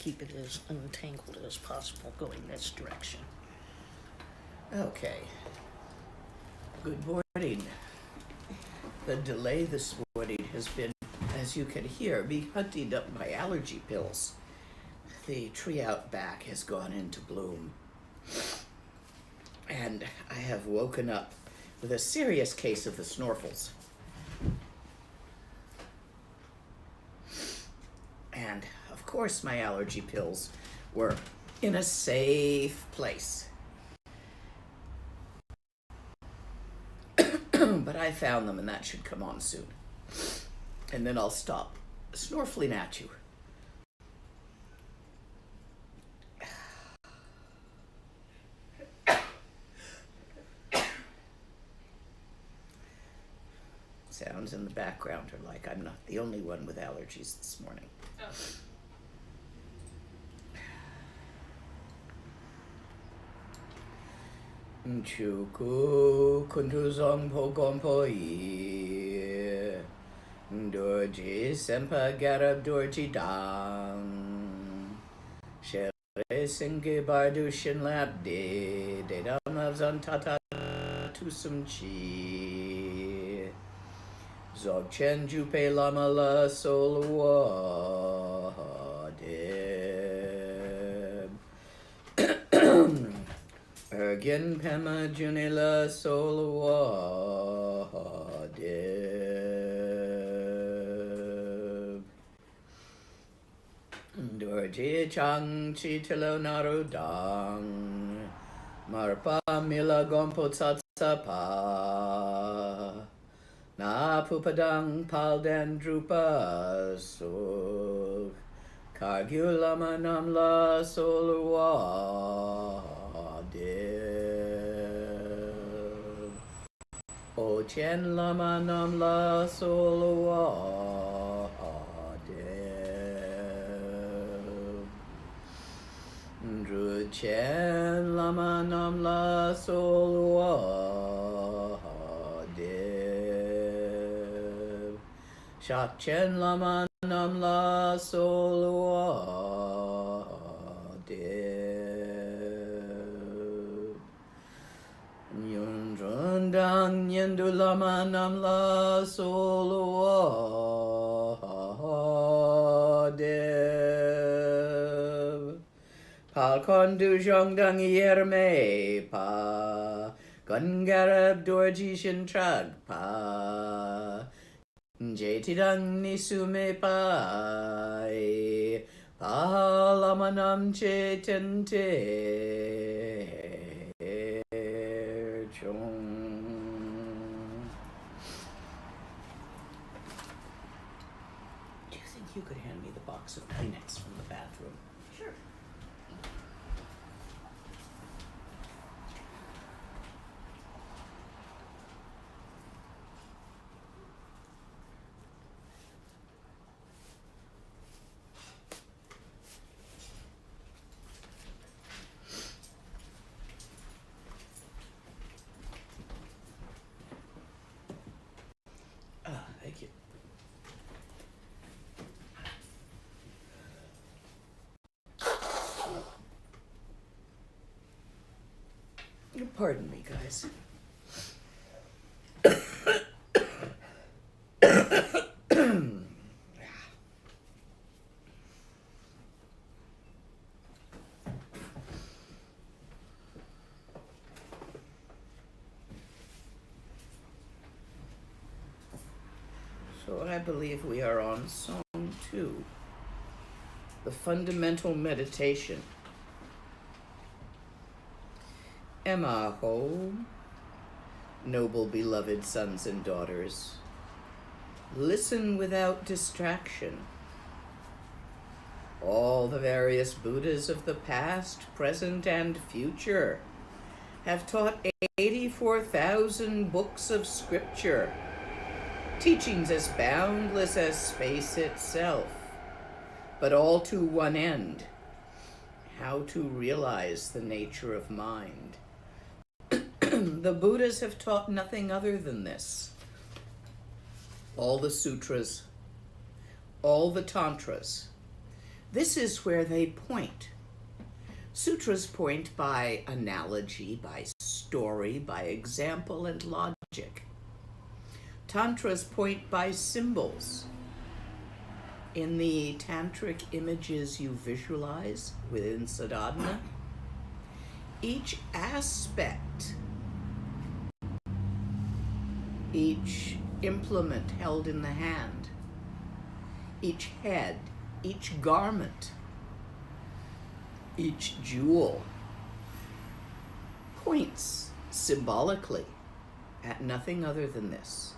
keep it as untangled as possible going this direction. Okay. Good morning. The delay this morning has been, as you can hear, me hunting up my allergy pills. The tree out back has gone into bloom. And I have woken up with a serious case of the snorfles. And, of course, my allergy pills were in a safe place. But I found them, and that should come on soon. And then I'll stop snorfling at you. Sounds in the background are like I'm not the only one with allergies this morning. Oh. Chuku kuntuzong pogompo yi dorji sempa garab dorji dang shere singe bardu shin lap de dam lavzan tata tusum chi Dzogchen jupe lama la solwa de Ergin pema junila solwa de Dorji chang chi tilo narudang Marpa mila gompo tsatsapa Na pupadang palden drupa suk Kargyu lama namla solwa de O chen lama namla solwa de Dru chen lama namla solwa Shakchen lama namla solwa de Nyundrundang nyendu lama namla solwa de Palkondu zhongdang yerme pa Gungarab dorji shintrag pa Jetidang nisume pai Palamanam chetente chung Do you think you could hand me the box of Kleenex from the bathroom? Sure. Thank you. Pardon me, guys. So I believe we are on Song 2, the fundamental meditation. Emaho, noble beloved sons and daughters, listen without distraction. All the various Buddhas of the past, present, and future have taught 84,000 books of scripture, teachings as boundless as space itself, but all to one end: how to realize the nature of mind. The Buddhas have taught nothing other than this. All the sutras, all the tantras, This is where they point. Sutras point by analogy, by story, by example and logic. Tantras point by symbols. In the tantric images you visualize within sadhana, each aspect, each implement held in the hand, each head, each garment, each jewel points symbolically at nothing other than this: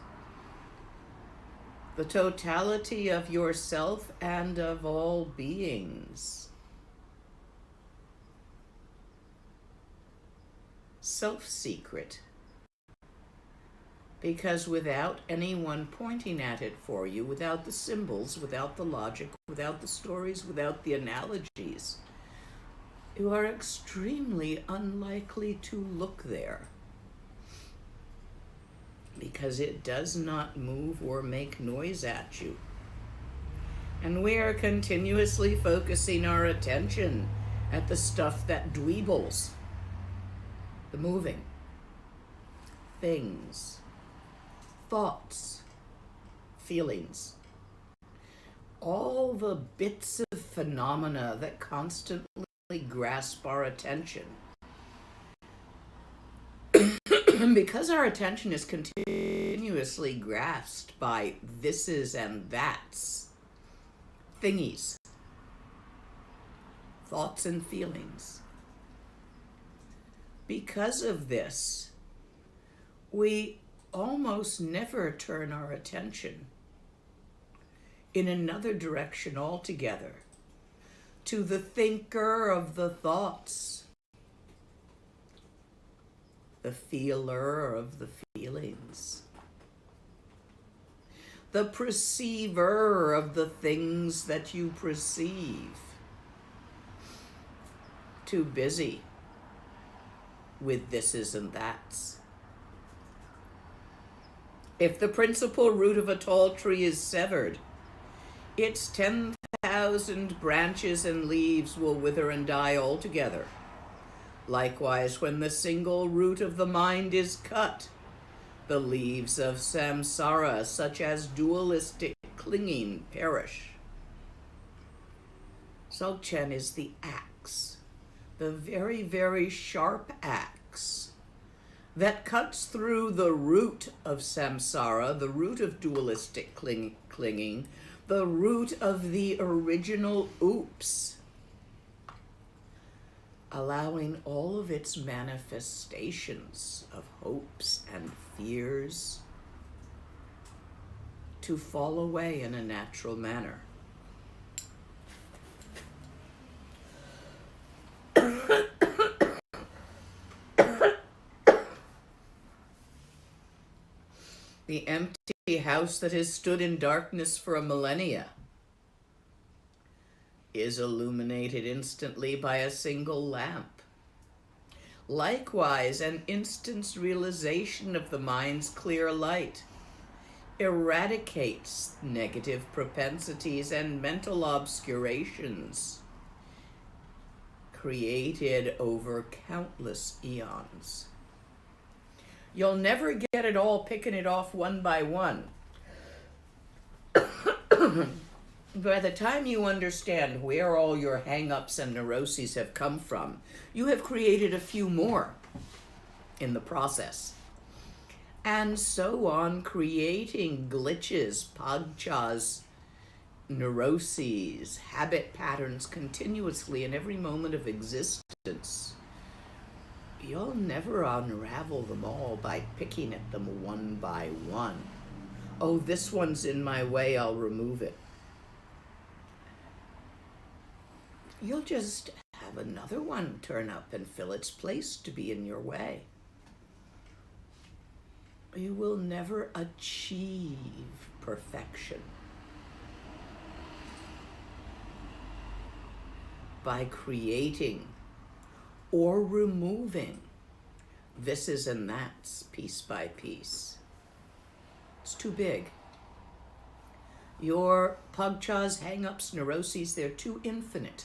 the totality of yourself and of all beings. Self-secret. Because without anyone pointing at it for you, without the symbols, without the logic, without the stories, without the analogies, you are extremely unlikely to look there. Because it does not move or make noise at you. And we are continuously focusing our attention at the stuff that dweebles, the moving, things, thoughts, feelings, all the bits of phenomena that constantly grasp our attention. Because our attention is continuously grasped by thises and that's, thingies, thoughts and feelings. Because of this, we almost never turn our attention in another direction altogether, to the thinker of the thoughts, the feeler of the feelings, the perceiver of the things that you perceive. Too busy with thises and that's. If the principal root of a tall tree is severed, its 10,000 branches and leaves will wither and die altogether. Likewise, when the single root of the mind is cut, the leaves of samsara, such as dualistic clinging, perish. Dzogchen is the axe, the very, very sharp axe that cuts through the root of samsara, the root of dualistic clinging, the root of the original oops, allowing all of its manifestations of hopes and fears to fall away in a natural manner. The empty house that has stood in darkness for a millennia is illuminated instantly by a single lamp. Likewise, an instant's realization of the mind's clear light eradicates negative propensities and mental obscurations created over countless eons. You'll never get it all picking it off one by one. By the time you understand where all your hang-ups and neuroses have come from, you have created a few more in the process. And so on, creating glitches, pagchas, neuroses, habit patterns continuously in every moment of existence. You'll never unravel them all by picking at them one by one. Oh, this one's in my way, I'll remove it. You'll just have another one turn up and fill its place to be in your way. You will never achieve perfection by creating or removing thises and that's piece by piece. It's too big. Your pagchas, hang-ups, neuroses, they're too infinite.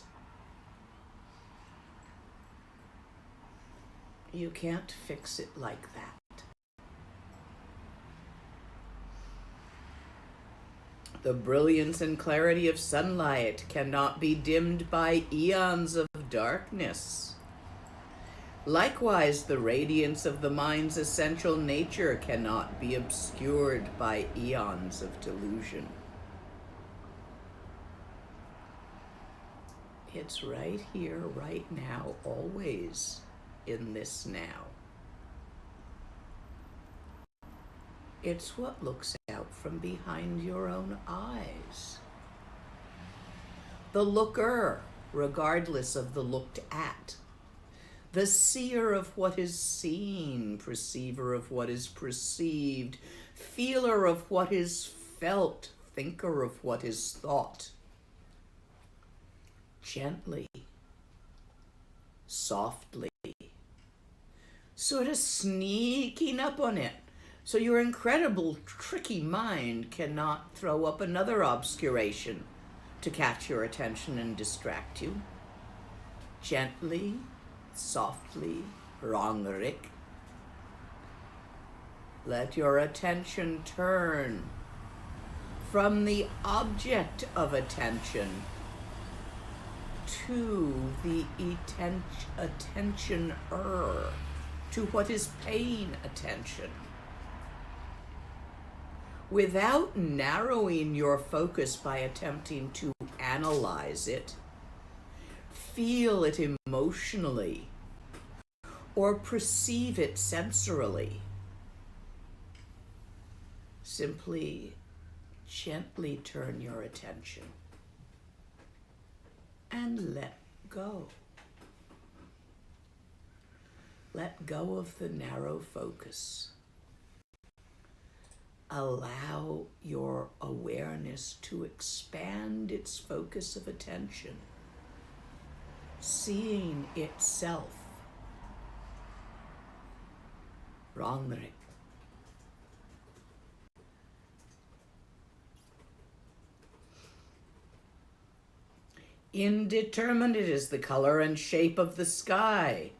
You can't fix it like that. The brilliance and clarity of sunlight cannot be dimmed by eons of darkness. Likewise, the radiance of the mind's essential nature cannot be obscured by eons of delusion. It's right here, right now, always in this now. It's what looks out from behind your own eyes. The looker, regardless of the looked at. The seer of what is seen, perceiver of what is perceived, feeler of what is felt, thinker of what is thought. Gently, softly, sort of sneaking up on it, so your incredible, tricky mind cannot throw up another obscuration to catch your attention and distract you. Gently, softly, rongrik. Let your attention turn from the object of attention to the attentioner, to what is paying attention. Without narrowing your focus by attempting to analyze it, feel it emotionally, or perceive it sensorily. Simply, gently turn your attention and let go. Let go of the narrow focus. Allow your awareness to expand its focus of attention, seeing itself. Rongrik. Indeterminate is the color and shape of the sky.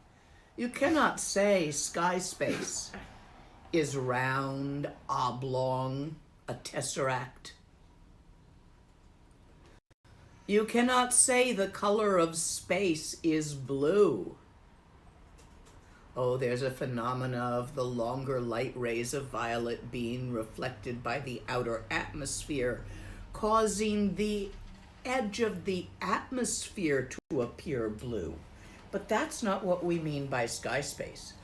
You cannot say sky space is round, oblong, a tesseract. You cannot say the color of space is blue. Oh, there's a phenomena of the longer light rays of violet being reflected by the outer atmosphere, causing the edge of the atmosphere to appear blue. But that's not what we mean by sky space.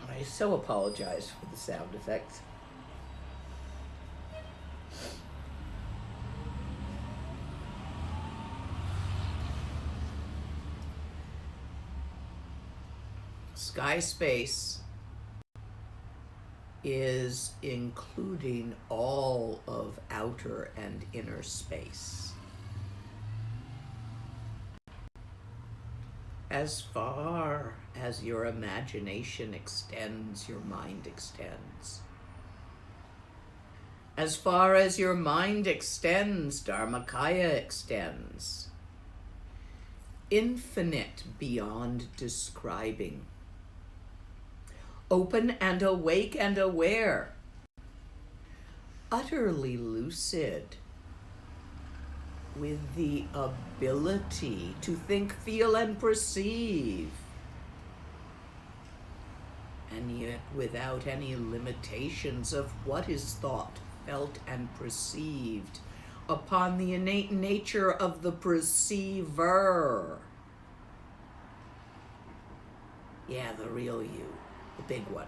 I so apologize for the sound effects. Sky space is including all of outer and inner space. As far as your imagination extends, your mind extends. As far as your mind extends, Dharmakaya extends. Infinite beyond describing. Open and awake and aware. Utterly lucid. With the ability to think, feel, and perceive. And yet without any limitations of what is thought, felt, and perceived upon the innate nature of the perceiver. Yeah, the real you, the big one.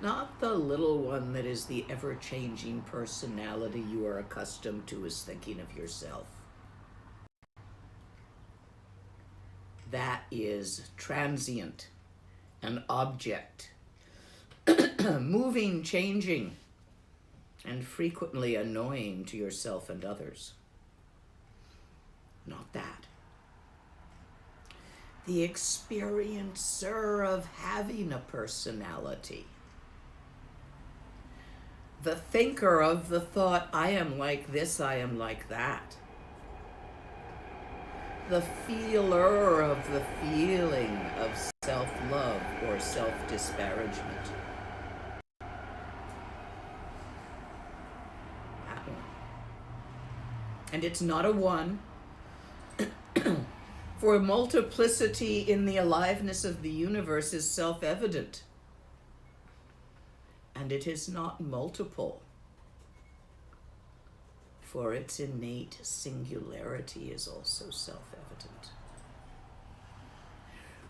Not the little one that is the ever-changing personality you are accustomed to as thinking of yourself. That is transient, an object, moving, changing, and frequently annoying to yourself and others. Not that. The experiencer of having a personality. The thinker of the thought, I am like this, I am like that. The feeler of the feeling of self-love or self-disparagement. That one. And it's not a one, for multiplicity in the aliveness of the universe is self-evident. And it is not multiple, for its innate singularity is also self-evident.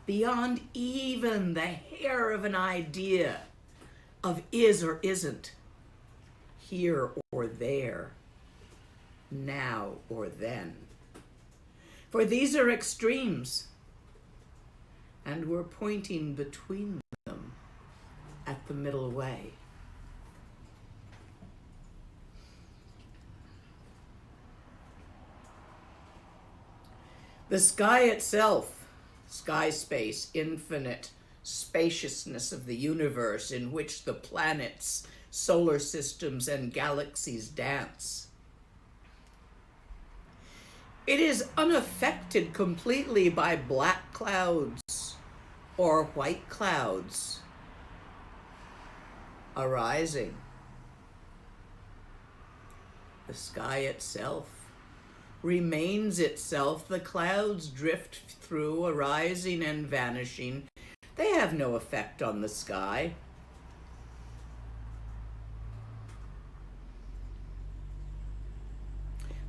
Beyond even the hair of an idea of is or isn't, here or there, now or then. For these are extremes, and we're pointing between them at the middle way. The sky itself, sky space, infinite spaciousness of the universe in which the planets, solar systems, and galaxies dance. It is unaffected completely by black clouds or white clouds arising. The sky itself remains itself. The clouds drift through, arising and vanishing. They have no effect on the sky.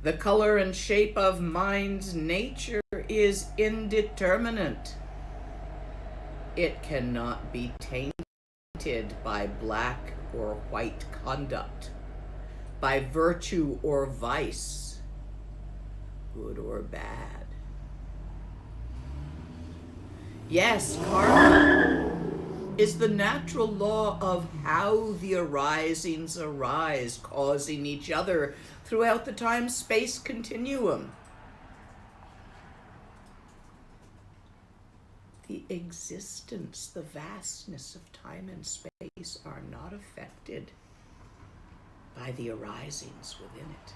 The color and shape of mind's nature is indeterminate. It cannot be tainted by black or white conduct, by virtue or vice, good or bad. Yes, karma is the natural law of how the arisings arise, causing each other throughout the time-space continuum. The existence, the vastness of time and space are not affected by the arisings within it.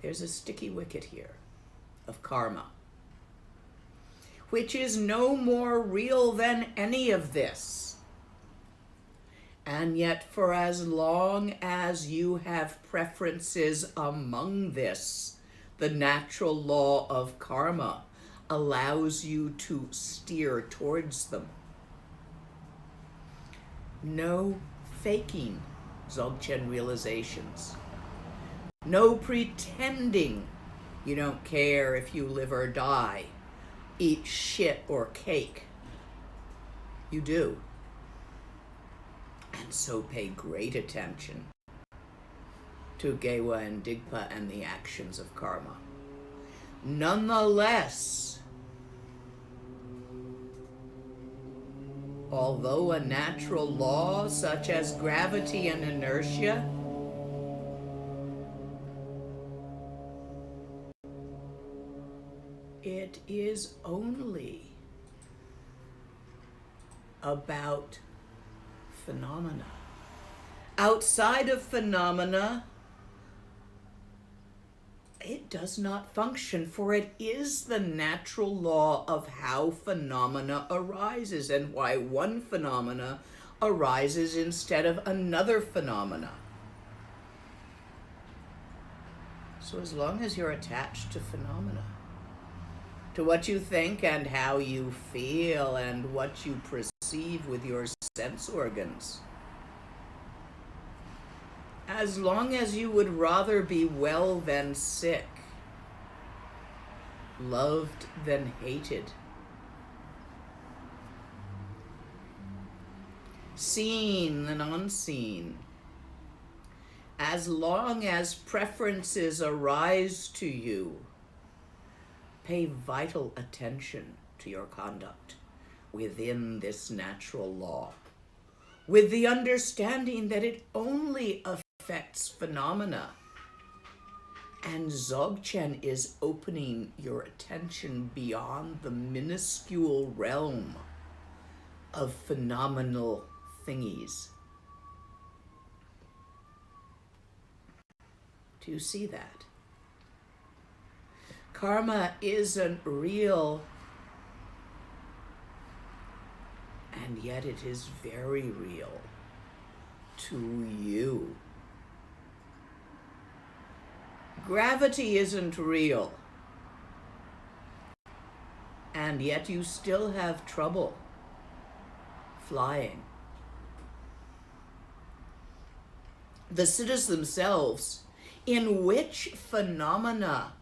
There's a sticky wicket here of karma, which is no more real than any of this. And yet, for as long as you have preferences among this, the natural law of karma allows you to steer towards them. No faking Dzogchen realizations. No pretending you don't care if you live or die, eat shit or cake. You do. And so pay great attention to Gewa and Digpa and the actions of karma. Nonetheless, although a natural law such as gravity and inertia it is only about phenomena. Outside of phenomena, it does not function, for it is the natural law of how phenomena arises and why one phenomena arises instead of another phenomena. So as long as you're attached to phenomena, to what you think and how you feel and what you perceive with your sense organs, as long as you would rather be well than sick, loved than hated, seen than unseen, as long as preferences arise to you, pay vital attention to your conduct within this natural law, with the understanding that it only affects phenomena. And Dzogchen is opening your attention beyond the minuscule realm of phenomenal thingies. Do you see that? Karma isn't real, and yet it is very real to you. Gravity isn't real, and yet you still have trouble flying. The siddhas themselves, in which phenomena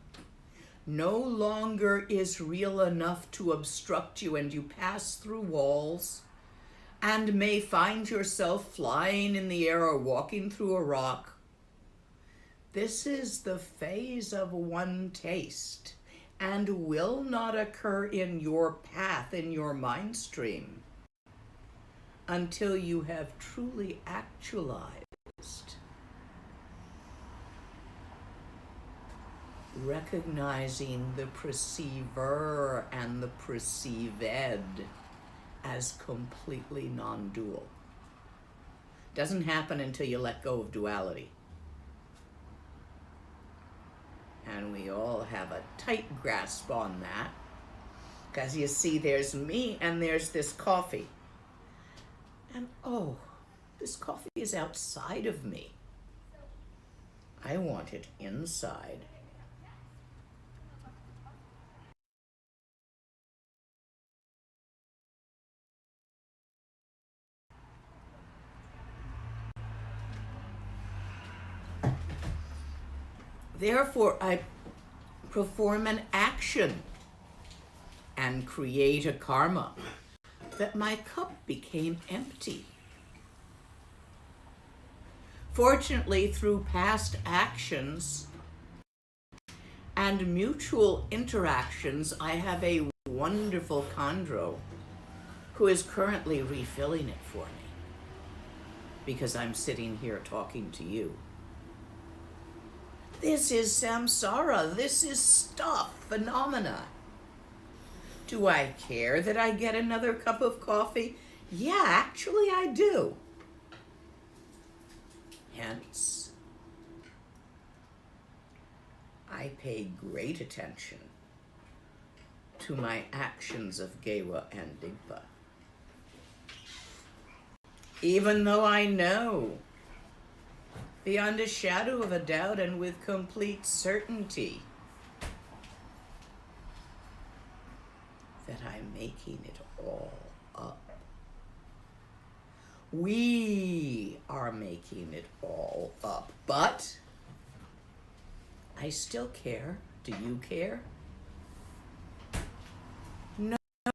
no longer is real enough to obstruct you, and you pass through walls and may find yourself flying in the air or walking through a rock. This is the phase of one taste and will not occur in your path, in your mind stream, until you have truly actualized, recognizing the perceiver and the perceived as completely non-dual. Doesn't happen until you let go of duality. And we all have a tight grasp on that, because you see, there's me and there's this coffee. And oh, this coffee is outside of me. I want it inside. Therefore, I perform an action and create a karma that my cup became empty. Fortunately, through past actions and mutual interactions, I have a wonderful chondro who is currently refilling it for me, because I'm sitting here talking to you. This is samsara. This is stuff, phenomena. Do I care that I get another cup of coffee? Yeah, actually I do. Hence, I pay great attention to my actions of Gewa and Digpa. Even though I know, beyond a shadow of a doubt and with complete certainty, that I'm making it all up. We are making it all up, but I still care. Do you care?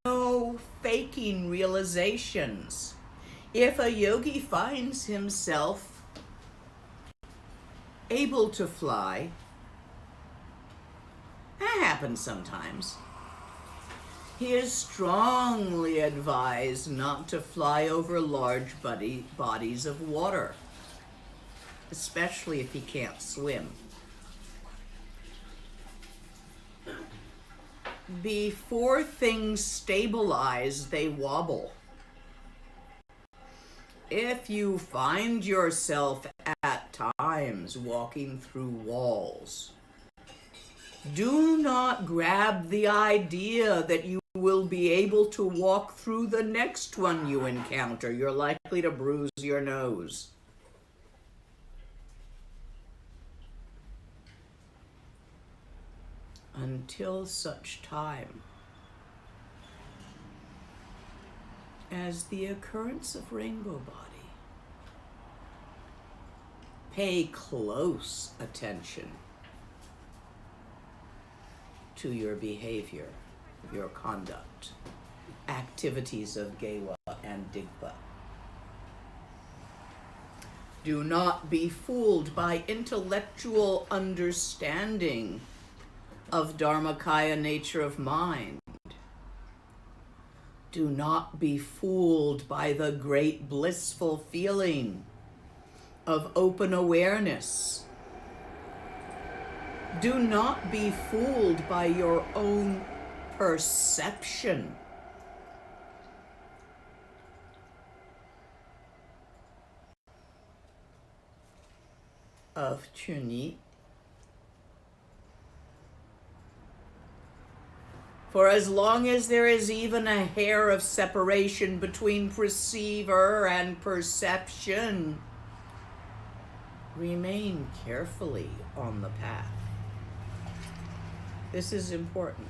No faking realizations. If a yogi finds himself able to fly, that happens sometimes, he is strongly advised not to fly over large bodies of water, especially if he can't swim. Before things stabilize, they wobble. If you find yourself at times walking through walls, do not grab the idea that you will be able to walk through the next one you encounter. You're likely to bruise your nose. Until such time as the occurrence of rainbow body. Pay close attention to your behavior, your conduct, activities of Gewa and Digpa. Do not be fooled by intellectual understanding of Dharmakaya nature of mind. Do not be fooled by the great blissful feeling of open awareness. Do not be fooled by your own perception. Of Chuni. For as long as there is even a hair of separation between perceiver and perception, remain carefully on the path. This is important.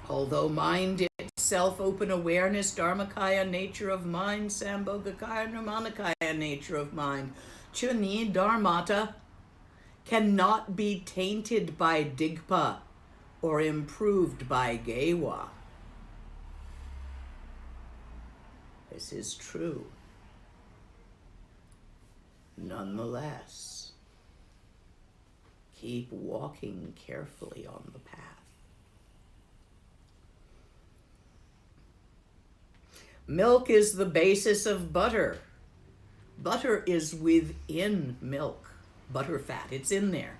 Although mind itself, open awareness, Dharmakaya, nature of mind, Sambhogakaya, Nirmanakaya, nature of mind, Chuni, Dharmata, cannot be tainted by Digpa or improved by Gewa. This is true. Nonetheless, keep walking carefully on the path. Milk is the basis of butter. Butter is within milk. Butter fat, it's in there.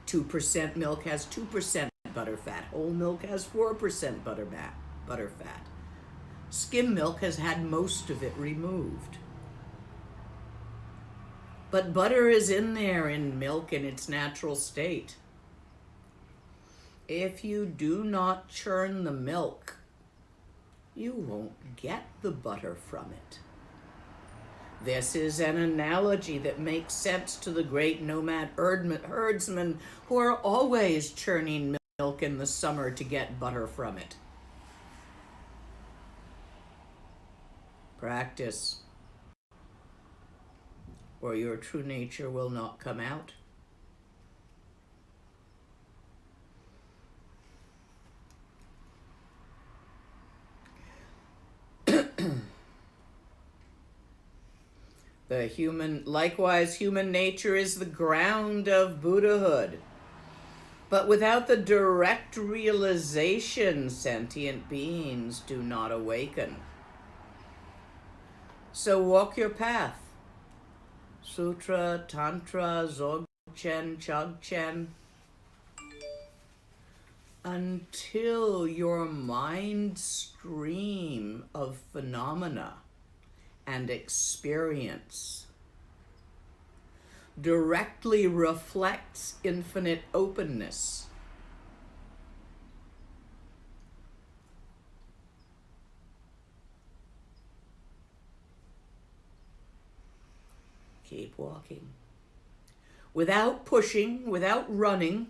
2% milk has 2% butter fat. Whole milk has 4% butter fat. Skim milk has had most of it removed. But butter is in there in milk in its natural state. If you do not churn the milk, you won't get the butter from it. This is an analogy that makes sense to the great nomad herdsmen who are always churning milk in the summer to get butter from it. Practice, or your true nature will not come out. Likewise, human nature is the ground of Buddhahood. But without the direct realization, sentient beings do not awaken. So walk your path. Sutra, Tantra, Dzogchen, Chogchen, until your mind stream of phenomena and experience directly reflects infinite openness. Keep walking. Without pushing, without running,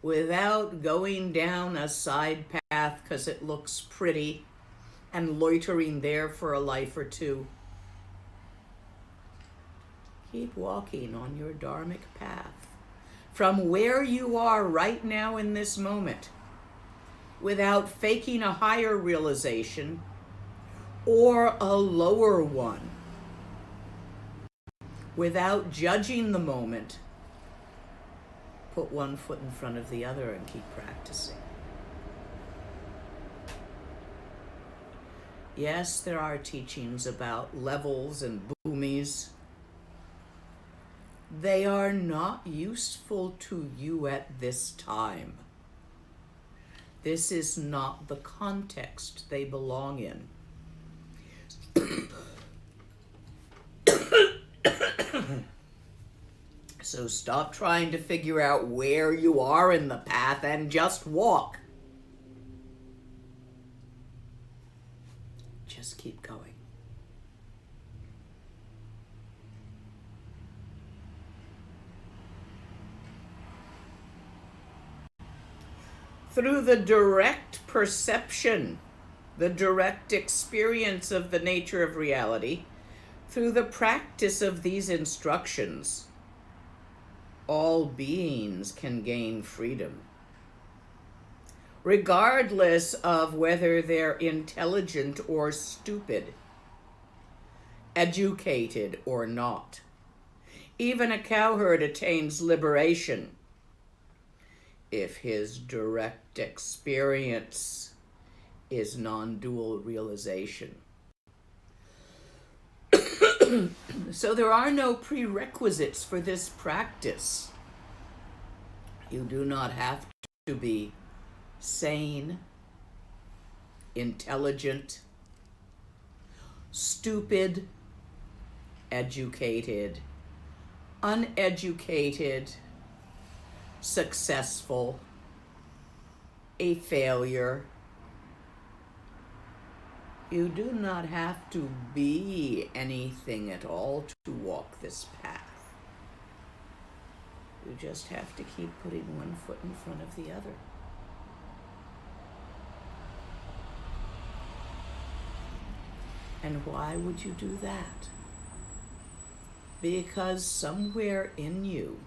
without going down a side path because it looks pretty and loitering there for a life or two. Keep walking on your dharmic path from where you are right now in this moment, without faking a higher realization or a lower one, without judging the moment. Put one foot in front of the other and keep practicing. Yes, there are teachings about levels and bhumis. They are not useful to you at this time. This is not the context they belong in. So stop trying to figure out where you are in the path and just walk. Just keep going. Through the direct perception, the direct experience of the nature of reality, through the practice of these instructions, all beings can gain freedom, regardless of whether they're intelligent or stupid, educated or not. Even a cowherd attains liberation if his direct experience is non-dual realization. So there are no prerequisites for this practice. You do not have to be sane, intelligent, stupid, educated, uneducated, successful, a failure. You do not have to be anything at all to walk this path. You just have to keep putting one foot in front of the other. And why would you do that? Because somewhere in you,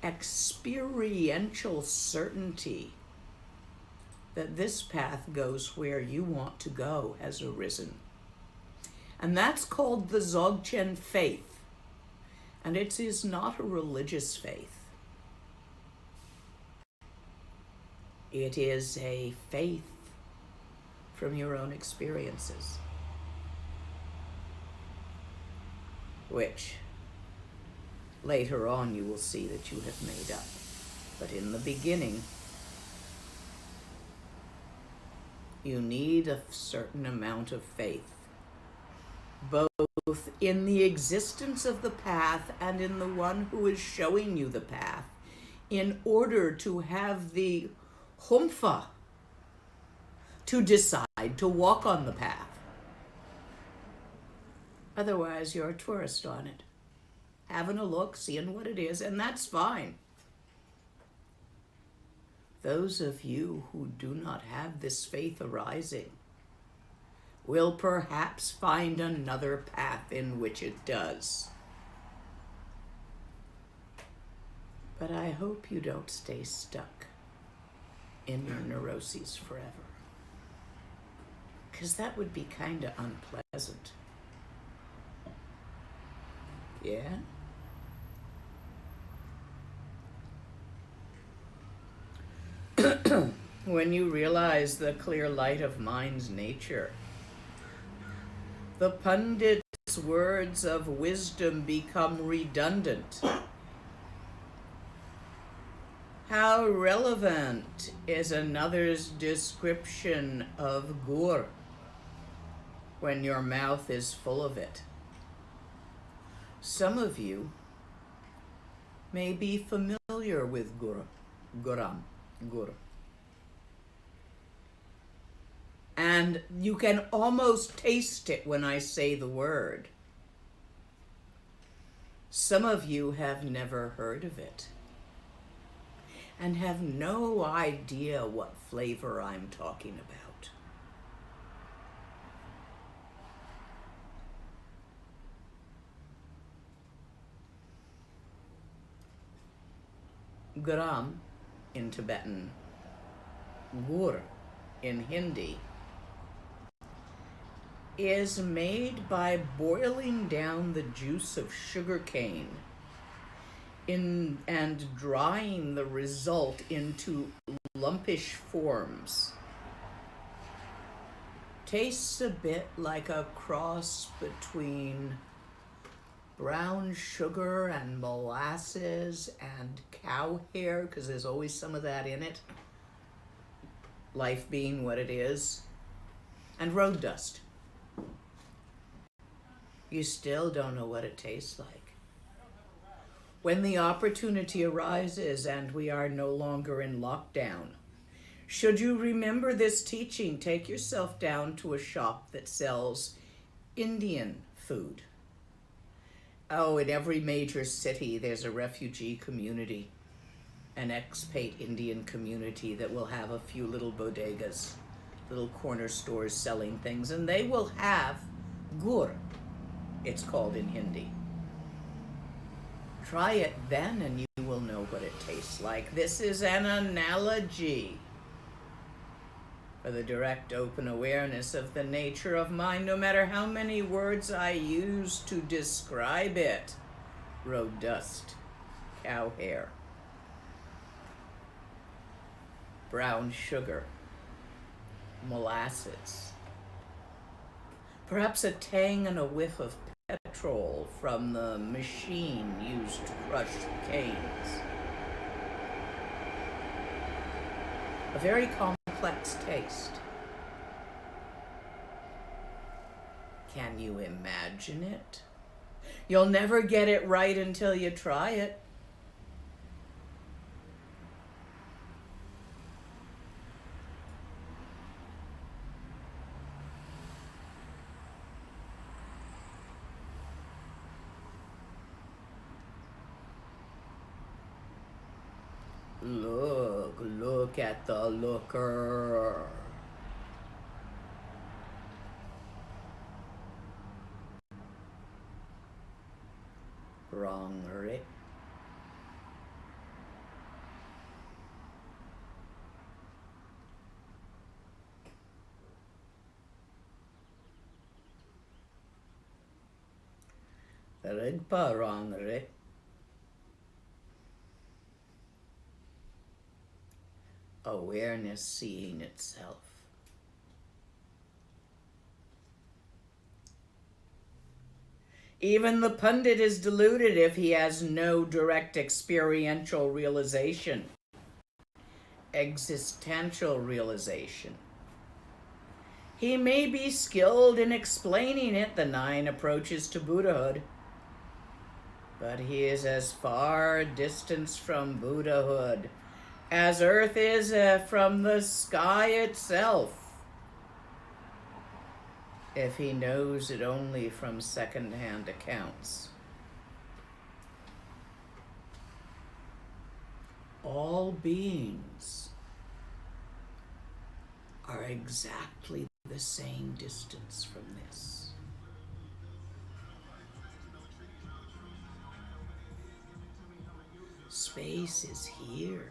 experiential certainty that this path goes where you want to go has arisen. And that's called the Dzogchen faith. And it is not a religious faith. It is a faith from your own experiences, which later on you will see that you have made up. But in the beginning, you need a certain amount of faith, both in the existence of the path and in the one who is showing you the path, in order to have the humpha to decide to walk on the path. Otherwise, you're a tourist on it, having a look, seeing what it is, and that's fine. Those of you who do not have this faith arising will perhaps find another path in which it does. But I hope you don't stay stuck in your neuroses forever, because that would be kind of unpleasant. Yeah? When you realize the clear light of mind's nature, the pundit's words of wisdom become redundant. How relevant is another's description of gur when your mouth is full of it? Some of you may be familiar with gur. And you can almost taste it when I say the word. Some of you have never heard of it and have no idea what flavor I'm talking about. Gram in Tibetan, gur in Hindi, is made by boiling down the juice of sugar cane and drying the result into lumpish forms. Tastes a bit like a cross between brown sugar and molasses and cow hair, because there's always some of that in it, life being what it is, and road dust. You still don't know what it tastes like. When the opportunity arises and we are no longer in lockdown, should you remember this teaching, take yourself down to a shop that sells Indian food. Oh, in every major city, there's a refugee community, an expat Indian community that will have a few little bodegas, little corner stores selling things, and they will have gur, it's called in Hindi. Try it then and you will know what it tastes like. This is an analogy for the direct open awareness of the nature of mind, no matter how many words I use to describe it. Road dust, cow hair. brown sugar, molasses, perhaps a tang and a whiff of petrol from the machine used to crush canes. A very complex taste. Can you imagine it? You'll never get it right until you try it. Look at the looker. Wrong, Rick. Gelugpa, wrong, Rick. Awareness seeing itself. Even the pundit is deluded if he has no direct experiential realization, existential realization. He may be skilled in explaining it, the 9 approaches to Buddhahood, but he is as far distanced from Buddhahood as Earth is from the sky itself, if he knows it only from second-hand accounts. All beings are exactly the same distance from this. Space is here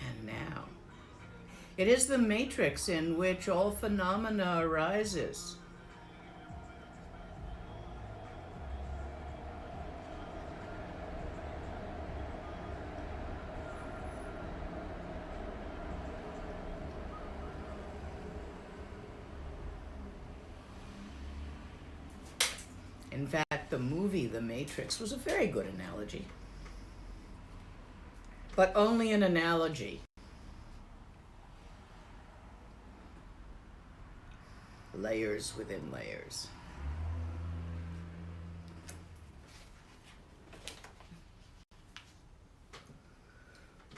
and now. It is the matrix in which all phenomena arises. In fact, the movie The Matrix was a very good analogy. But only an analogy. Layers within layers.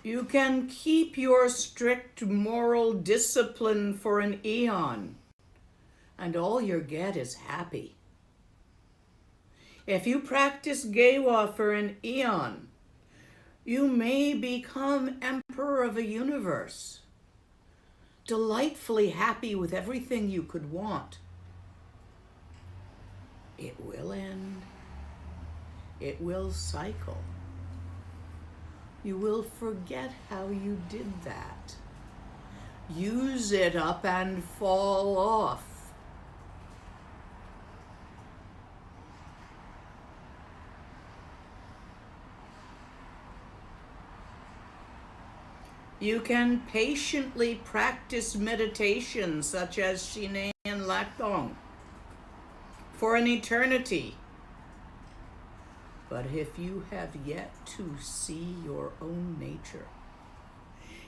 You can keep your strict moral discipline for an eon, and all you get is happy. If you practice Gewa for an eon, you may become emperor of a universe, delightfully happy with everything you could want. It will end. It will cycle. You will forget how you did that. Use it up and fall off. You can patiently practice meditation such as Shine and Laktong for an eternity. But if you have yet to see your own nature,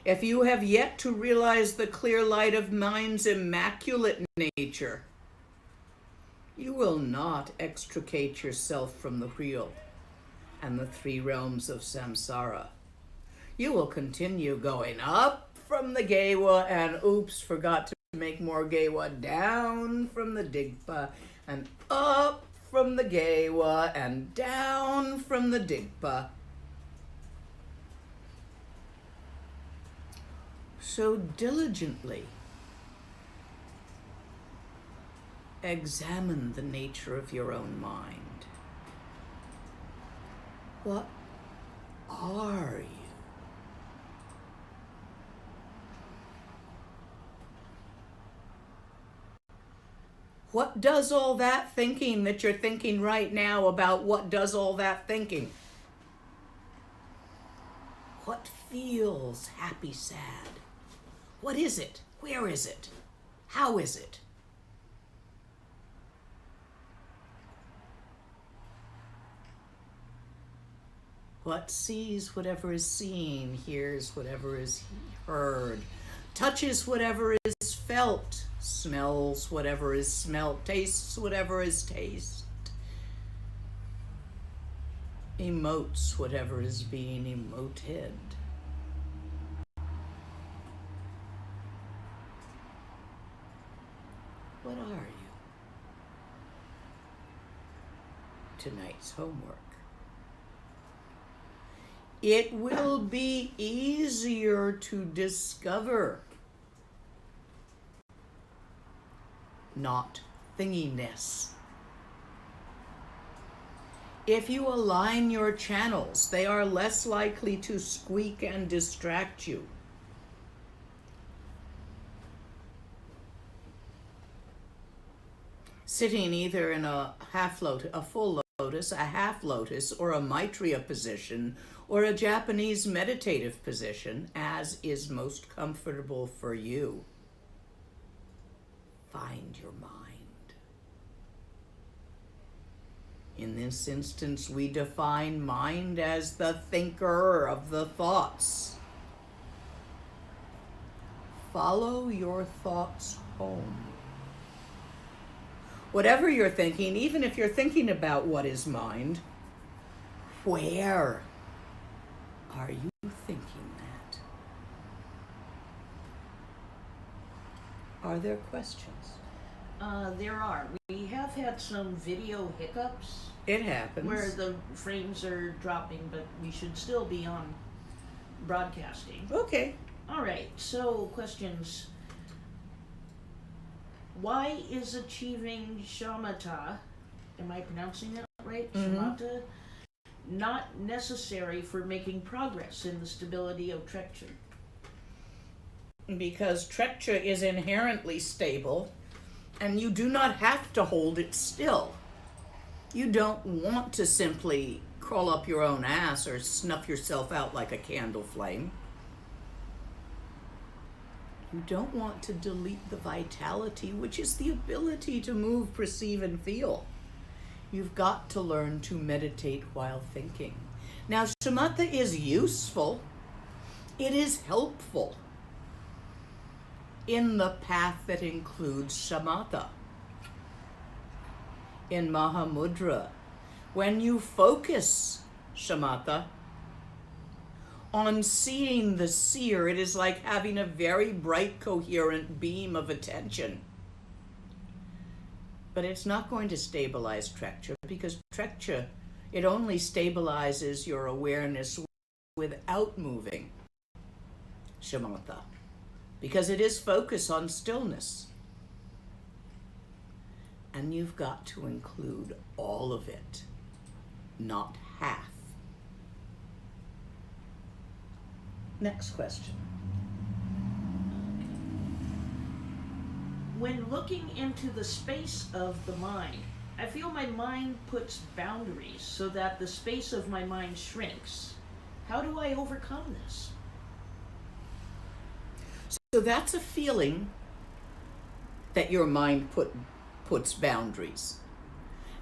if you have yet to realize the clear light of mind's immaculate nature, you will not extricate yourself from the wheel and the 3 realms of samsara. You will continue going up from the Gewa and forgot to make more Gewa, down from the Digpa and up from the Gewa and down from the Digpa. So diligently examine the nature of your own mind. What are you? What does all that thinking that you're thinking right now about what does all that thinking? What What feels happy, sad? What is it? Where is it? How is it? What sees whatever is seen, hears whatever is heard, touches whatever is felt, smells whatever is smelt, tastes whatever is tasted, emotes whatever is being emoted. What are you? Tonight's homework. It will be easier to discover not thinginess. If you align your channels, they are less likely to squeak and distract you. Sitting either in a full lotus, a half lotus, or a Maitreya position, or a Japanese meditative position, as is most comfortable for you. Find your mind. In this instance, we define mind as the thinker of the thoughts. Follow your thoughts home. Whatever you're thinking, even if you're thinking about what is mind, where are you thinking that? Are there questions? There are. We have had some video hiccups. It happens. Where the frames are dropping, but we should still be on broadcasting. Okay. All right, so questions. Why is achieving shamatha, am I pronouncing that right? Mm-hmm. Shamatha, not necessary for making progress in the stability of Trekchö? Because Trekchö is inherently stable, and you do not have to hold it still. You don't want to simply crawl up your own ass or snuff yourself out like a candle flame. You don't want to delete the vitality, which is the ability to move, perceive, and feel. You've got to learn to meditate while thinking. Now, shamatha is useful. It is helpful in the path that includes shamatha. In Maha Mudra, when you focus shamatha on seeing the seer, it is like having a very bright, coherent beam of attention. But it's not going to stabilize Trekchö, because Trekchö, it only stabilizes your awareness without moving shamatha, because it is focus on stillness. And you've got to include all of it, not half. Next question. When looking into the space of the mind, I feel my mind puts boundaries so that the space of my mind shrinks. How do I overcome this? So that's a feeling that your mind puts boundaries.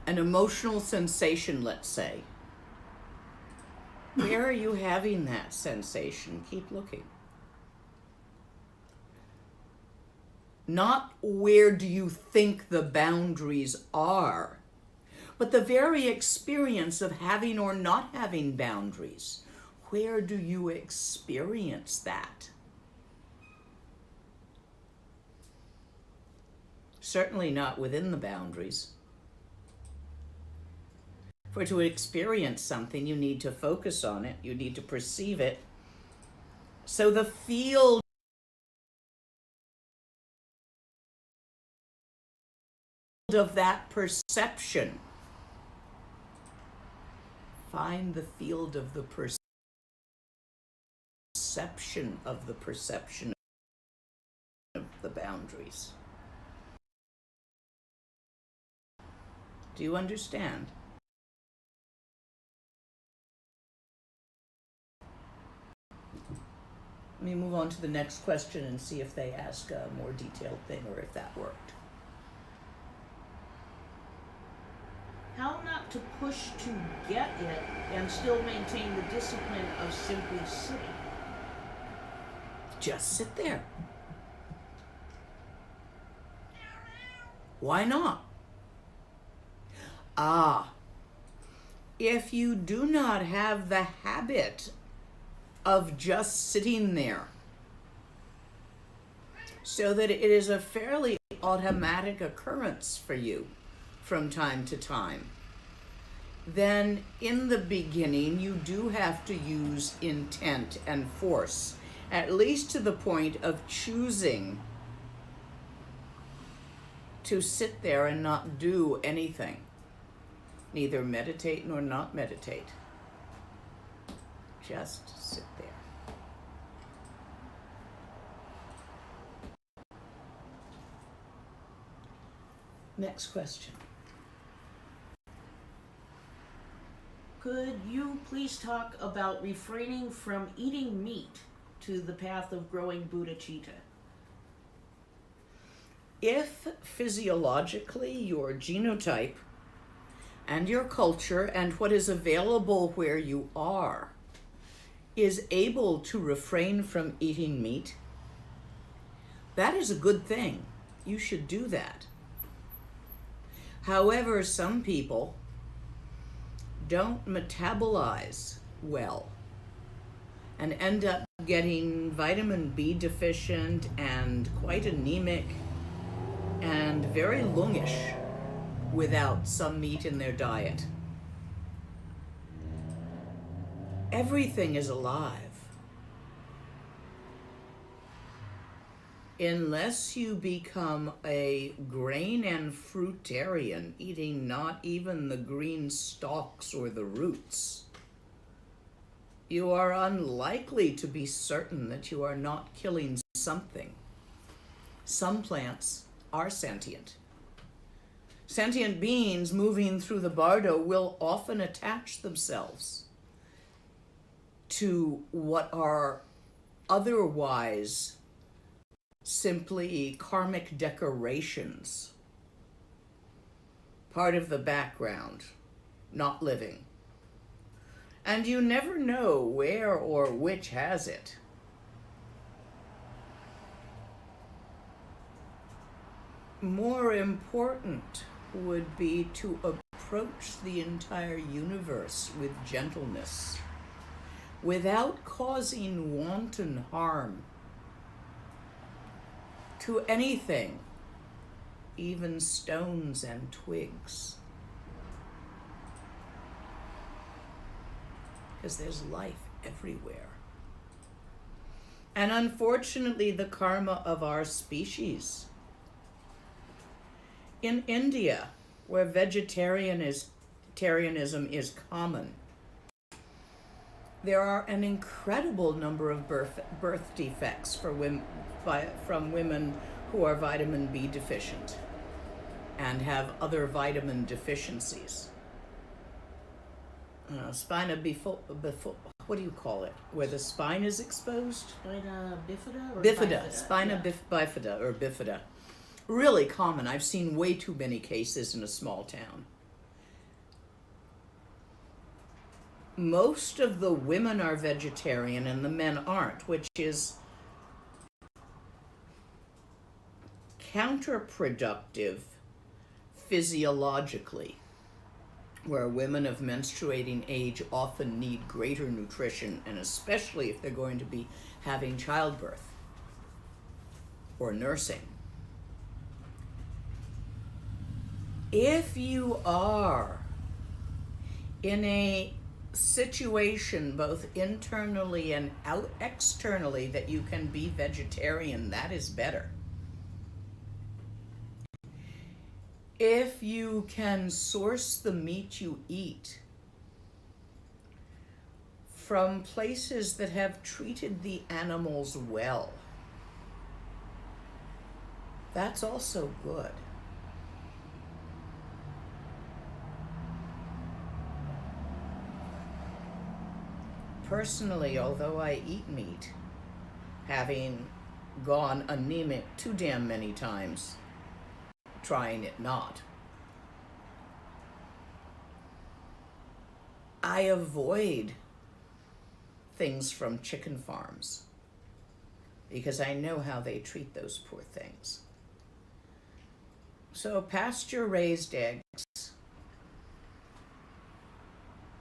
An emotional sensation, let's say. Where are you having that sensation? Keep looking. Not where do you think the boundaries are, but the very experience of having or not having boundaries. Where do you experience that? Certainly not within the boundaries. For to experience something, you need to focus on it, you need to perceive it. So the field of that perception, find the field of the perception of the perception of the boundaries. Do you understand? Let me move on to the next question and see if they ask a more detailed thing or if that worked. How not to push to get it and still maintain the discipline of simply sitting? Just sit there. Why not? If you do not have the habit of just sitting there, so that it is a fairly automatic occurrence for you from time to time, then in the beginning you do have to use intent and force, at least to the point of choosing to sit there and not do anything, neither meditate nor not meditate. Just sit there. Next question. Could you please talk about refraining from eating meat to the path of growing bodhicitta? If physiologically your genotype and your culture and what is available where you are is able to refrain from eating meat, that is a good thing. You should do that. However, some people don't metabolize well and end up getting vitamin B deficient and quite anemic and very lungish without some meat in their diet. Everything is alive. Unless you become a grain and fruitarian, eating not even the green stalks or the roots, you are unlikely to be certain that you are not killing something. Some plants are sentient. Sentient beings moving through the bardo will often attach themselves to what are otherwise simply karmic decorations, part of the background, not living. And you never know where or which has it. More important would be to approach the entire universe with gentleness, without causing wanton harm to anything, even stones and twigs. Because there's life everywhere. And unfortunately, the karma of our species. In India, where vegetarianism is common, there are an incredible number of birth defects from women who are vitamin B deficient and have other vitamin deficiencies. Spina bifida, what do you call it? Where the spine is exposed? Spina bifida or bifida? Spina bifida or bifida. Really common. I've seen way too many cases in a small town. Most of the women are vegetarian and the men aren't, which is counterproductive physiologically, where women of menstruating age often need greater nutrition, and especially if they're going to be having childbirth or nursing. If you are in a situation both internally and externally that you can be vegetarian, that is better. If you can source the meat you eat from places that have treated the animals well, that's also good. Personally, although I eat meat, having gone anemic too damn many times, trying it not. I avoid things from chicken farms because I know how they treat those poor things. So pasture-raised eggs,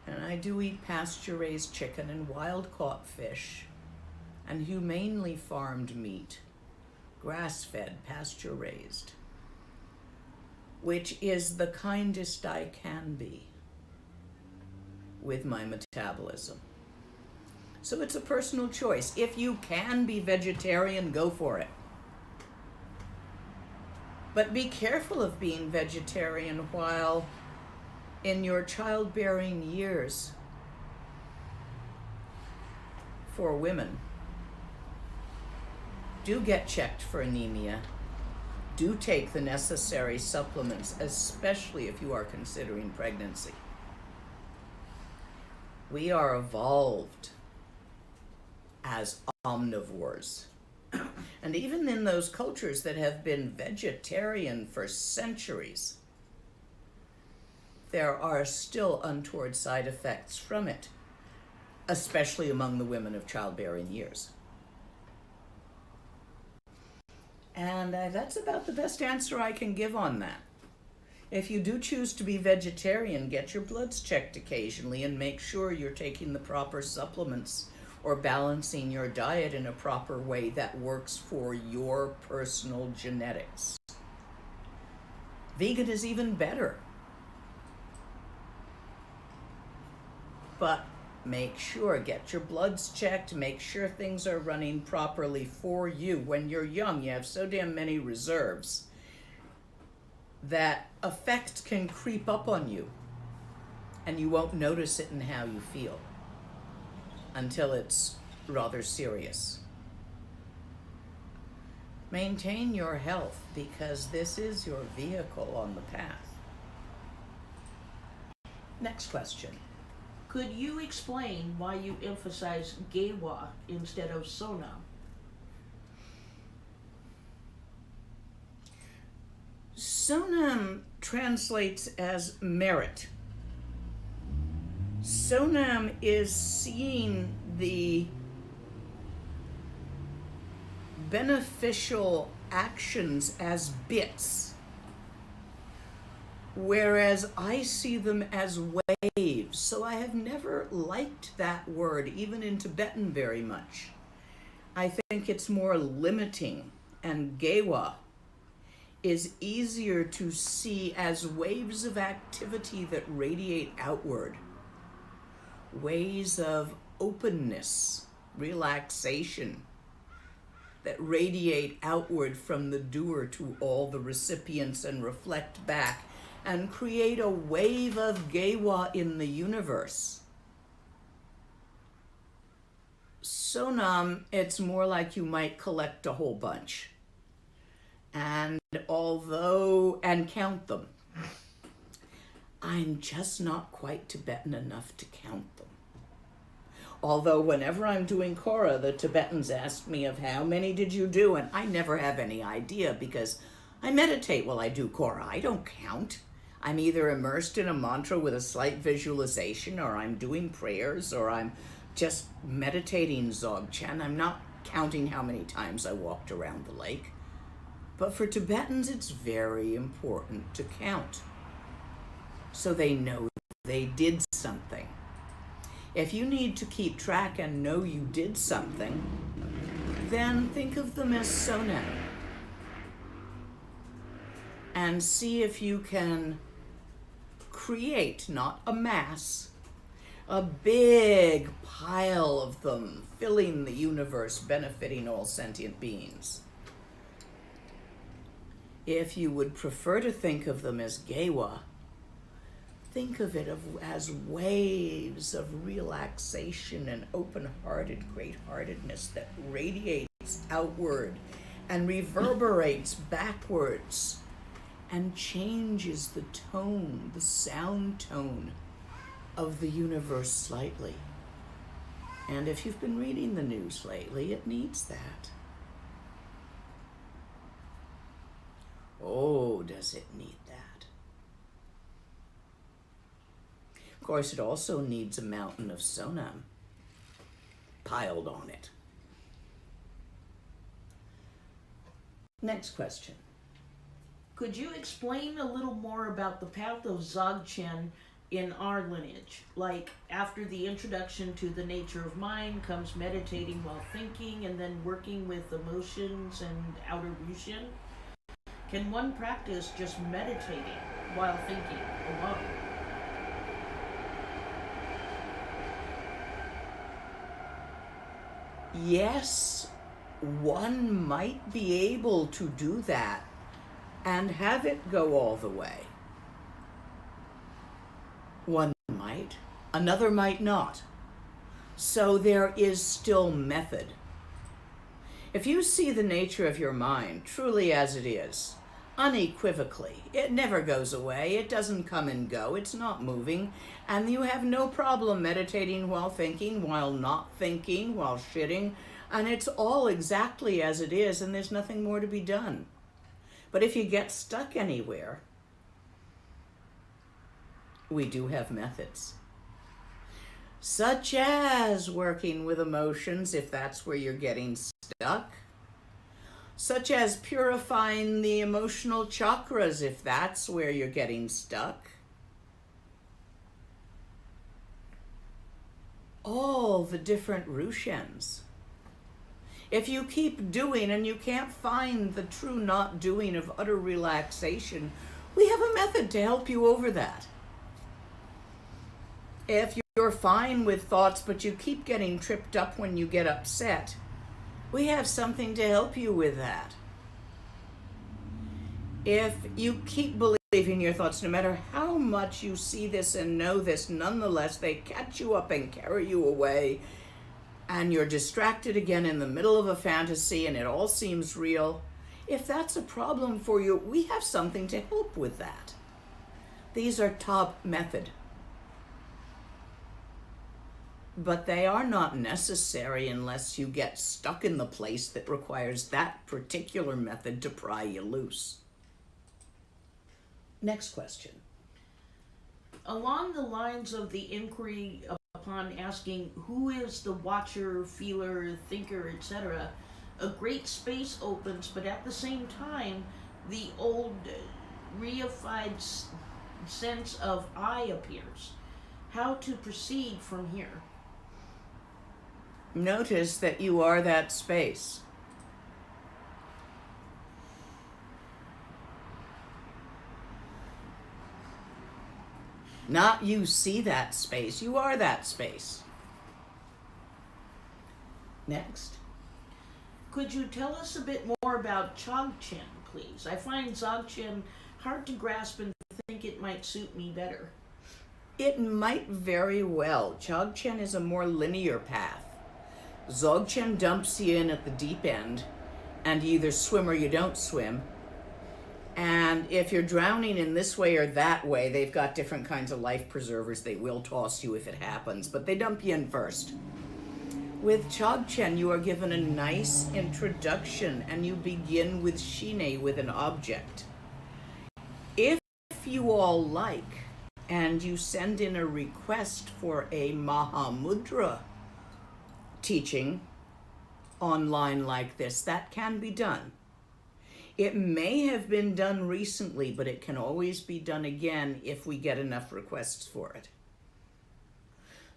and I do eat pasture-raised chicken and wild-caught fish and humanely farmed meat, grass-fed, pasture-raised, which is the kindest I can be with my metabolism. So it's a personal choice. If you can be vegetarian, go for it. But be careful of being vegetarian while in your childbearing years for women. Do get checked for anemia. Do take the necessary supplements, especially if you are considering pregnancy. We are evolved as omnivores. And even in those cultures that have been vegetarian for centuries, there are still untoward side effects from it, especially among the women of childbearing years. And that's about the best answer I can give on that. If you do choose to be vegetarian, get your bloods checked occasionally and make sure you're taking the proper supplements or balancing your diet in a proper way that works for your personal genetics. Vegan is even better. But make sure, get your bloods checked, make sure things are running properly for you. When you're young, you have so damn many reserves that effects can creep up on you and you won't notice it in how you feel until it's rather serious. Maintain your health because this is your vehicle on the path. Next question. Could you explain why you emphasize Gewa instead of Sonam? Sonam translates as merit. Sonam is seeing the beneficial actions as bits, whereas I see them as waves. So I have never liked that word, even in Tibetan, very much. I think it's more limiting, and Gewa is easier to see as waves of activity that radiate outward, ways of openness, relaxation, that radiate outward from the doer to all the recipients and reflect back and create a wave of Gewa in the universe. Sonam, it's more like you might collect a whole bunch. And count them. I'm just not quite Tibetan enough to count them. Although whenever I'm doing Kora, the Tibetans ask me of how many did you do, and I never have any idea because I meditate while I do Kora. I don't count. I'm either immersed in a mantra with a slight visualization, or I'm doing prayers, or I'm just meditating Dzogchen. I'm not counting how many times I walked around the lake. But for Tibetans, it's very important to count, so they know they did something. If you need to keep track and know you did something, then think of them as sonam. And see if you can create, not amass, a big pile of them, filling the universe, benefiting all sentient beings. If you would prefer to think of them as Gewa, think of it as waves of relaxation and open-hearted great-heartedness that radiates outward and reverberates backwards and changes the tone, the sound tone of the universe slightly. And if you've been reading the news lately, it needs that. Oh, does it need that? Of course, it also needs a mountain of sonam piled on it. Next question. Could you explain a little more about the path of Dzogchen in our lineage? Like, after the introduction to the nature of mind comes meditating while thinking, and then working with emotions and outer Wushin? Can one practice just meditating while thinking alone? Yes, one might be able to do that and have it go all the way. One might, another might not. So there is still method. If you see the nature of your mind truly as it is, unequivocally, it never goes away, it doesn't come and go, it's not moving, and you have no problem meditating while thinking, while not thinking, while shitting, and it's all exactly as it is, and there's nothing more to be done. But if you get stuck anywhere, we do have methods. Such as working with emotions, if that's where you're getting stuck. Such as purifying the emotional chakras, if that's where you're getting stuck. All the different Rushens. If you keep doing and you can't find the true not doing of utter relaxation, we have a method to help you over that. If you're fine with thoughts but you keep getting tripped up when you get upset, we have something to help you with that. If you keep believing your thoughts, no matter how much you see this and know this, nonetheless they catch you up and carry you away, and you're distracted again in the middle of a fantasy and it all seems real. If that's a problem for you, we have something to help with that. These are top method. But they are not necessary unless you get stuck in the place that requires that particular method to pry you loose. Next question. Along the lines of the inquiry upon asking who is the watcher, feeler, thinker, etc., a great space opens, but at the same time, the old reified sense of I appears. How to proceed from here? Notice that you are that space. Not you see that space, you are that space. Next. Could you tell us a bit more about Dzogchen, please? I find Dzogchen hard to grasp and think it might suit me better. It might very well. Dzogchen is a more linear path. Dzogchen dumps you in at the deep end, and you either swim or you don't swim. And if you're drowning in this way or that way, they've got different kinds of life preservers. They will toss you if it happens, but they dump you in first. With Dzogchen, you are given a nice introduction, and you begin with Shine, with an object. If you all like, and you send in a request for a Maha Mudra teaching online like this, that can be done. It may have been done recently, but it can always be done again if we get enough requests for it.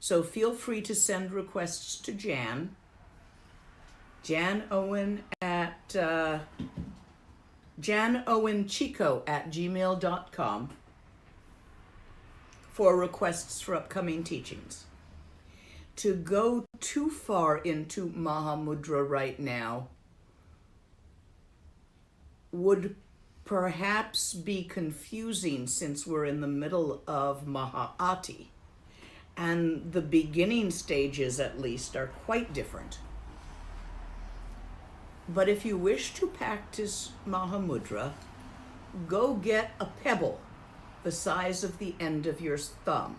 So feel free to send requests to Jan Owen at janowenchico@gmail.com for requests for upcoming teachings. To go too far into Maha Mudra right now would perhaps be confusing, since we're in the middle of Maha'ati, and the beginning stages at least are quite different. But if you wish to practice Maha Mudra, go get a pebble the size of the end of your thumb.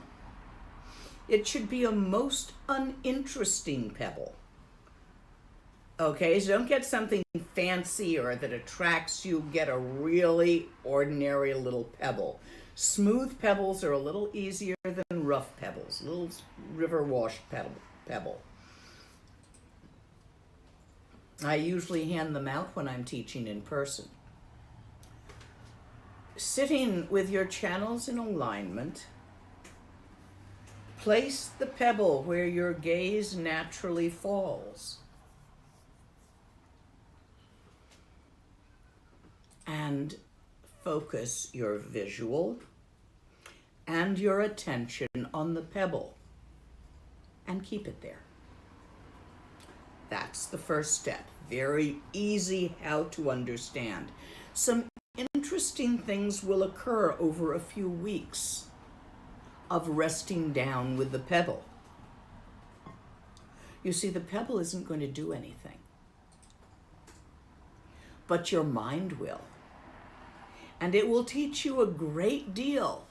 It should be a most uninteresting pebble. Okay, so don't get something fancy or that attracts you. Get a really ordinary little pebble. Smooth pebbles are a little easier than rough pebbles, little river wash pebble. I usually hand them out when I'm teaching in person. Sitting with your channels in alignment, place the pebble where your gaze naturally falls. And focus your visual and your attention on the pebble and keep it there. That's the first step. Very easy how to understand. Some interesting things will occur over a few weeks of resting down with the pebble. You see, the pebble isn't going to do anything, but your mind will. And it will teach you a great deal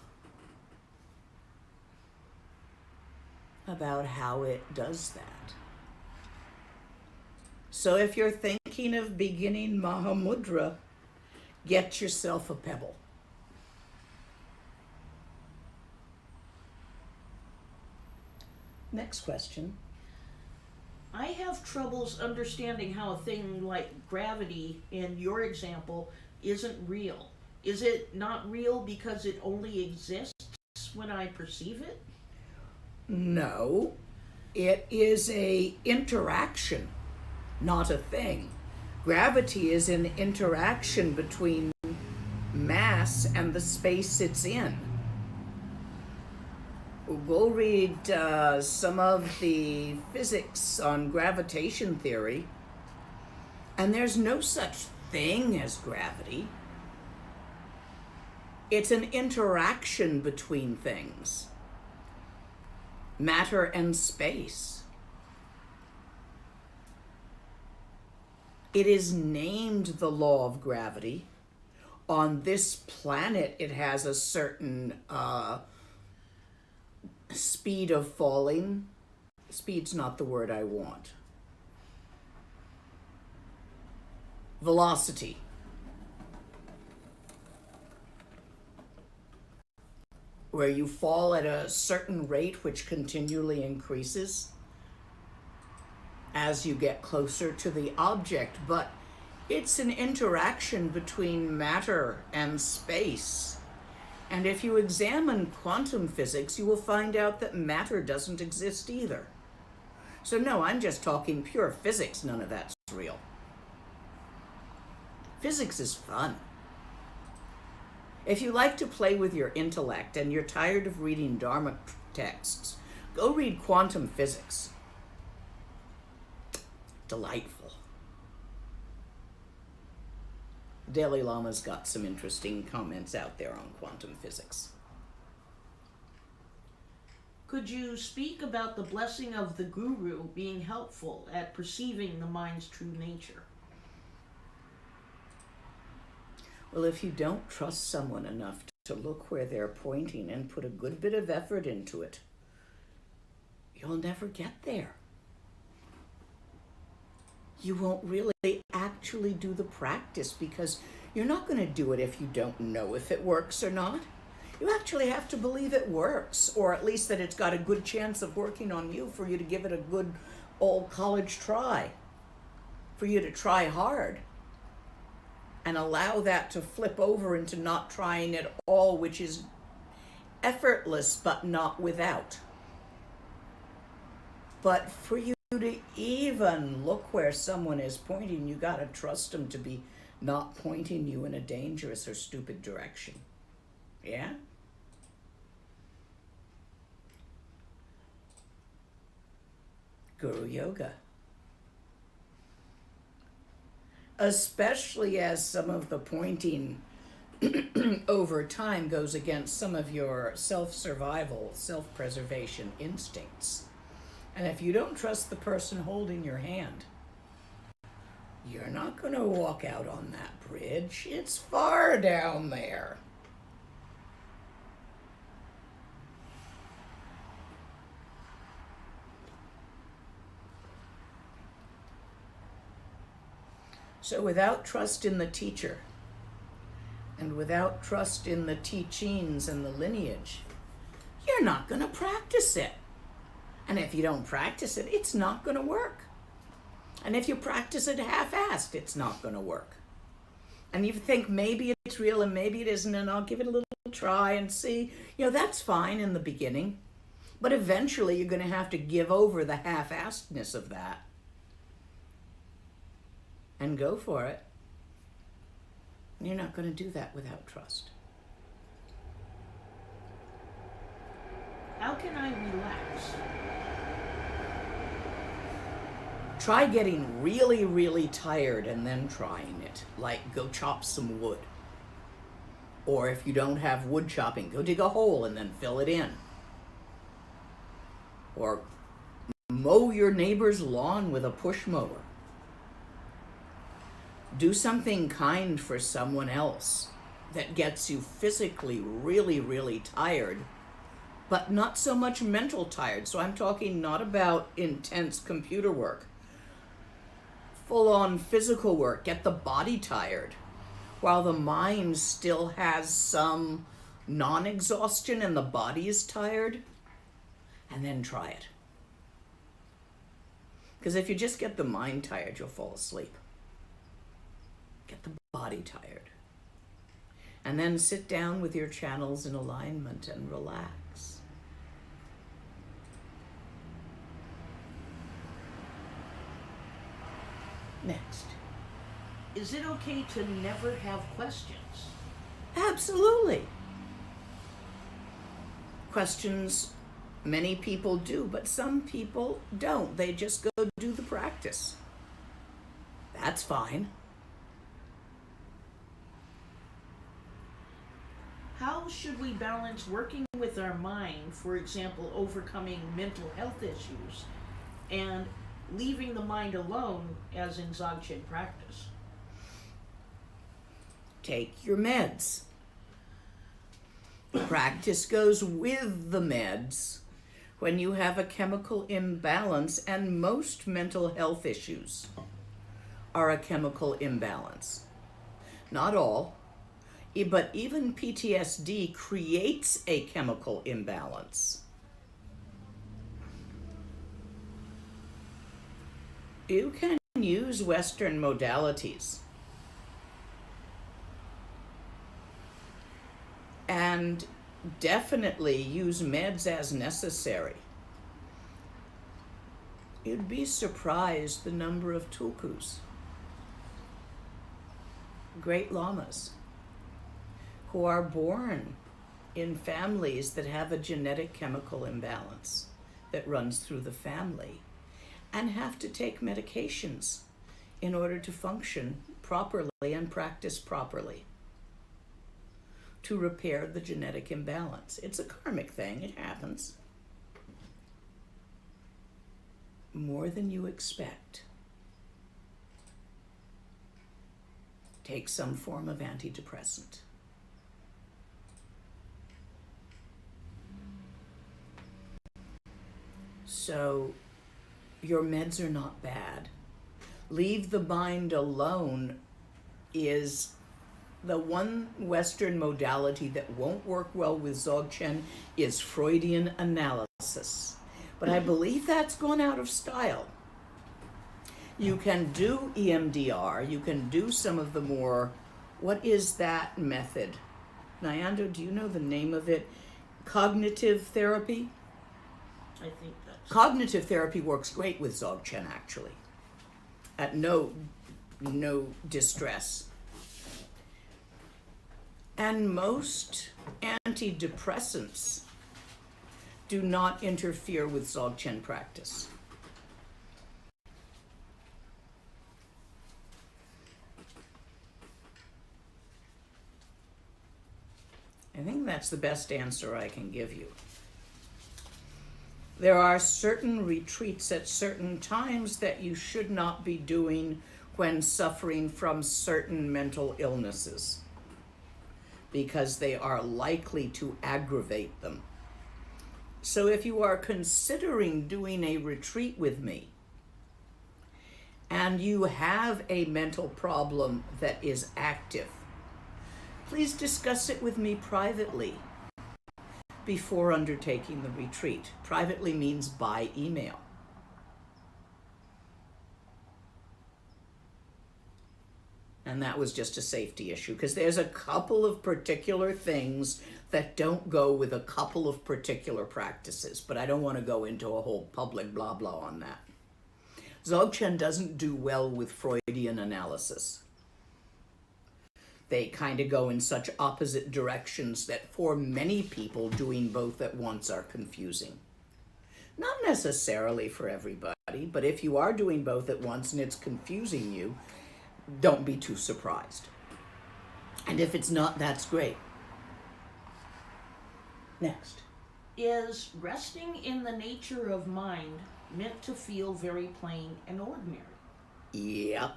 about how it does that. So if you're thinking of beginning Maha Mudra, get yourself a pebble. Next question. I have troubles understanding how a thing like gravity, in your example, isn't real. Is it not real because it only exists when I perceive it? No, it is an interaction, not a thing. Gravity is an interaction between mass and the space it's in. Go read some of the physics on gravitation theory, and there's no such thing as gravity. It's an interaction between things, matter and space. It is named the law of gravity. On this planet, it has a certain speed of falling. Speed's not the word I want. Velocity. Where you fall at a certain rate which continually increases as you get closer to the object, but it's an interaction between matter and space. And if you examine quantum physics, you will find out that matter doesn't exist either. So no, I'm just talking pure physics. None of that's real. Physics is fun. If you like to play with your intellect and you're tired of reading Dharma texts, go read quantum physics. Delightful. Dalai Lama's got some interesting comments out there on quantum physics. Could you speak about the blessing of the guru being helpful at perceiving the mind's true nature? Well, if you don't trust someone enough to look where they're pointing and put a good bit of effort into it, you'll never get there. You won't really actually do the practice because you're not going to do it if you don't know if it works or not. You actually have to believe it works, or at least that it's got a good chance of working on you for you to give it a good old college try, for you to try hard and allow that to flip over into not trying at all, which is effortless but not without. But for you to even look where someone is pointing, you got to trust them to be not pointing you in a dangerous or stupid direction. Yeah? Guru Yoga. Especially as some of the pointing over time goes against some of your self-survival, self-preservation instincts. And if you don't trust the person holding your hand, you're not going to walk out on that bridge. It's far down there. So without trust in the teacher, and without trust in the teachings and the lineage, you're not going to practice it. And if you don't practice it, it's not going to work. And if you practice it half-assed, it's not going to work. And you think maybe it's real and maybe it isn't, and I'll give it a little try and see. That's fine in the beginning. But eventually you're going to have to give over the half-assedness of that and go for it. You're not going to do that without trust. How can I relax? Try getting really, really tired and then trying it. Like, go chop some wood. Or if you don't have wood chopping, go dig a hole and then fill it in. Or mow your neighbor's lawn with a push mower. Do something kind for someone else that gets you physically really, really tired, but not so much mental tired. So I'm talking not about intense computer work. Full-on physical work. Get the body tired while the mind still has some non-exhaustion and the body is tired, and then try it. Because if you just get the mind tired, you'll fall asleep. Get the body tired. And then sit down with your channels in alignment and relax. Next. Is it okay to never have questions? Absolutely. Questions, many people do, but some people don't. They just go do the practice. That's fine. How should we balance working with our mind, for example, overcoming mental health issues, and leaving the mind alone, as in Dzogchen practice? Take your meds. Practice goes with the meds when you have a chemical imbalance, and most mental health issues are a chemical imbalance. Not all, but even PTSD creates a chemical imbalance. You can use Western modalities and definitely use meds as necessary. You'd be surprised the number of tulkus, great lamas, who are born in families that have a genetic chemical imbalance that runs through the family and have to take medications in order to function properly and practice properly to repair the genetic imbalance. It's a karmic thing, it happens. More than you expect. Take some form of antidepressant. So your meds are not bad. Leave the mind alone is the one Western modality that won't work well with Dzogchen is Freudian analysis. But I believe that's gone out of style. You can do EMDR, you can do some of the more, what is that method? Nyando, do you know the name of it? Cognitive therapy? I think that's... Cognitive therapy works great with Dzogchen, actually, at no distress. And most antidepressants do not interfere with Dzogchen practice. I think that's the best answer I can give you. There are certain retreats at certain times that you should not be doing when suffering from certain mental illnesses, because they are likely to aggravate them. So if you are considering doing a retreat with me and you have a mental problem that is active, please discuss it with me privately before undertaking the retreat. Privately means by email. And that was just a safety issue, because there's a couple of particular things that don't go with a couple of particular practices, but I don't want to go into a whole public blah blah on that. Dzogchen doesn't do well with Freudian analysis. They kind of go in such opposite directions that for many people doing both at once are confusing. Not necessarily for everybody, but if you are doing both at once and it's confusing you, don't be too surprised. And if it's not, that's great. Next. Is resting in the nature of mind meant to feel very plain and ordinary? Yep.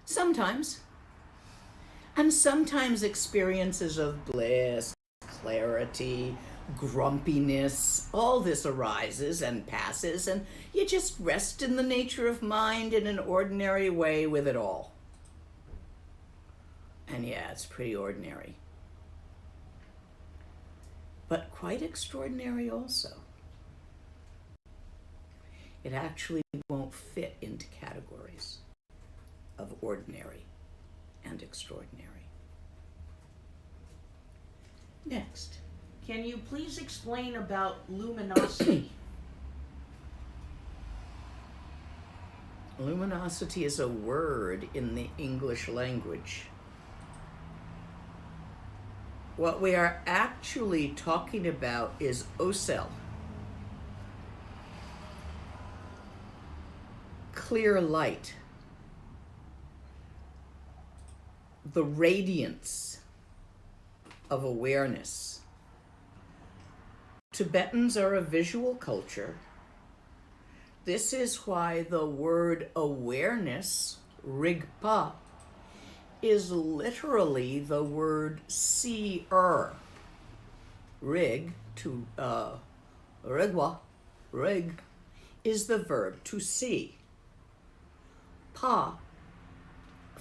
Sometimes. And sometimes experiences of bliss, clarity, grumpiness, all this arises and passes, and you just rest in the nature of mind in an ordinary way with it all. And yeah, it's pretty ordinary. But quite extraordinary also. It actually won't fit into categories of ordinary and extraordinary. Next. Can you please explain about luminosity? Luminosity is a word in the English language. What we are actually talking about is ocel. Clear light. The radiance of awareness. Tibetans are a visual culture. This is why the word awareness, rigpa, is literally the word seer. Rig, to rigwa, rig, is the verb to see. Pa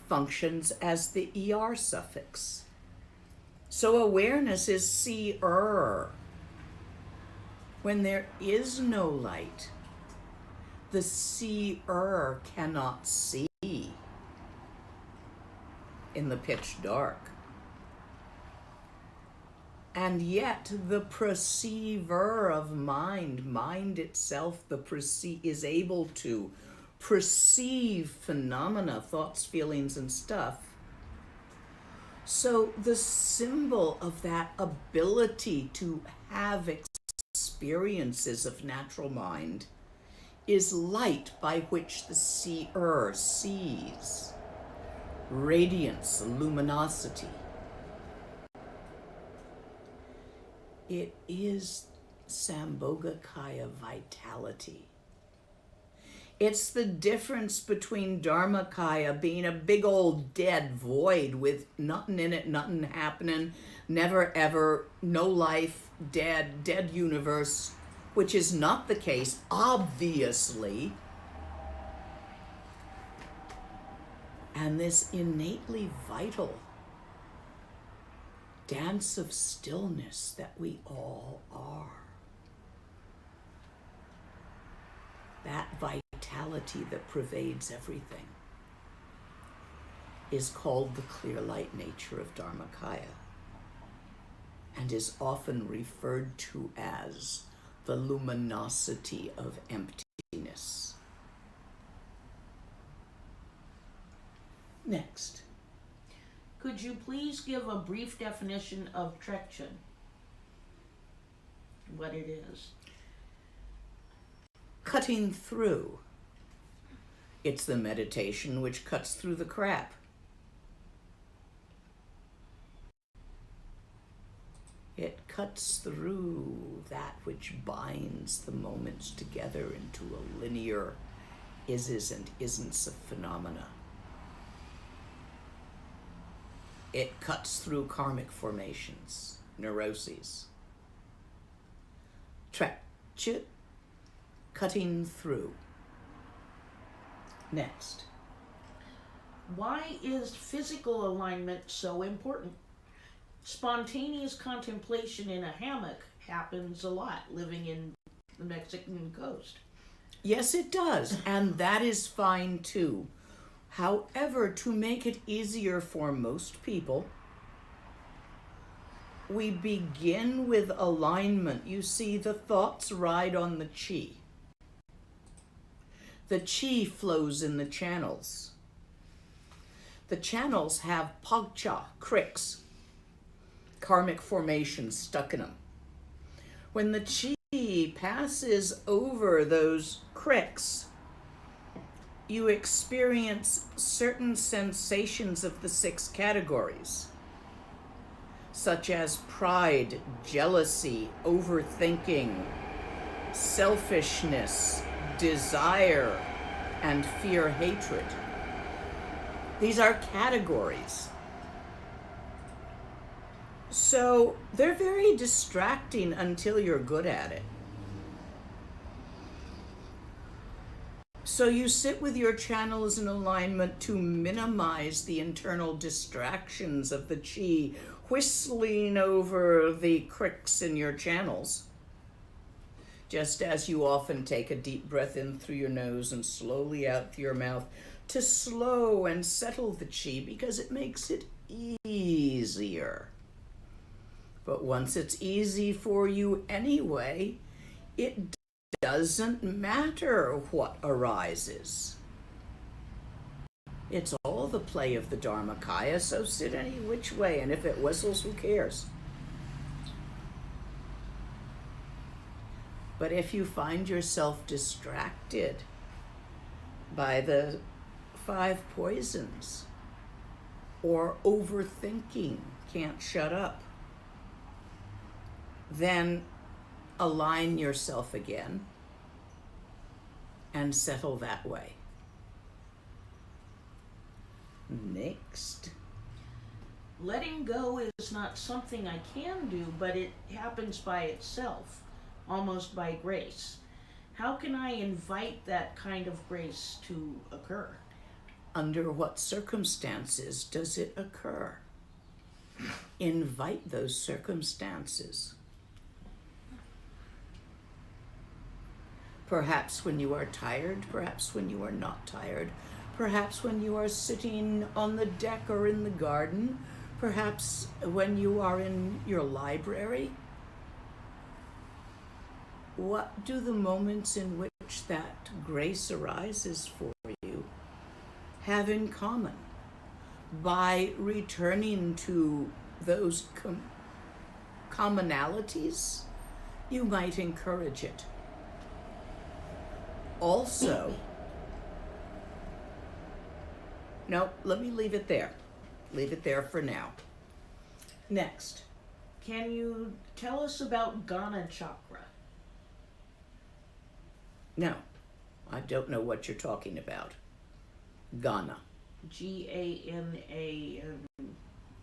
functions as the er suffix. So awareness is seer. When there is no light, the seer cannot see in the pitch dark. And yet the perceiver of mind itself, is able to perceive phenomena, thoughts, feelings, and stuff. So the symbol of that ability to have experiences of natural mind is light by which the seer sees. Radiance, luminosity. It is Sambhogakaya vitality. It's the difference between Dharmakaya being a big old dead void with nothing in it, nothing happening, never ever, no life, dead universe, which is not the case, obviously. And this innately vital dance of stillness that we all are. That vitality that pervades everything is called the clear light nature of Dharmakaya and is often referred to as the luminosity of emptiness. Next. Could you please give a brief definition of Trekchö? What it is? Cutting through. It's the meditation which cuts through the crap. It cuts through that which binds the moments together into a linear is and isn'ts of phenomena. It cuts through karmic formations, neuroses. Trekchö, cutting through. Next. Why is physical alignment so important? Spontaneous contemplation in a hammock happens a lot living in the Mexican coast. Yes, it does, and that is fine too. However, to make it easier for most people, we begin with alignment. You see, the thoughts ride on the chi. The chi flows in the channels. The channels have pagcha, cricks, karmic formations stuck in them. When the chi passes over those cricks, you experience certain sensations of the 6 categories, such as pride, jealousy, overthinking, selfishness, desire, and fear, hatred. These are categories. So they're very distracting until you're good at it. So you sit with your channels in alignment to minimize the internal distractions of the chi whistling over the cricks in your channels. Just as you often take a deep breath in through your nose and slowly out through your mouth to slow and settle the chi, because it makes it easier. But once it's easy for you anyway, it doesn't matter what arises. It's all the play of the Dharmakaya, so sit any which way, and if it whistles, who cares? But if you find yourself distracted by the 5 poisons, or overthinking, can't shut up, then align yourself again and settle that way. Next. Letting go is not something I can do, but it happens by itself, almost by grace. How can I invite that kind of grace to occur? Under what circumstances does it occur? Invite those circumstances. Perhaps when you are tired, perhaps when you are not tired, perhaps when you are sitting on the deck or in the garden, perhaps when you are in your library. What do the moments in which that grace arises for you have in common? By returning to those commonalities, you might encourage it. Also, no, let me leave it there. Leave it there for now. Next. Can you tell us about Ghana chakra? No, I don't know what you're talking about. Ghana. G-A-N-A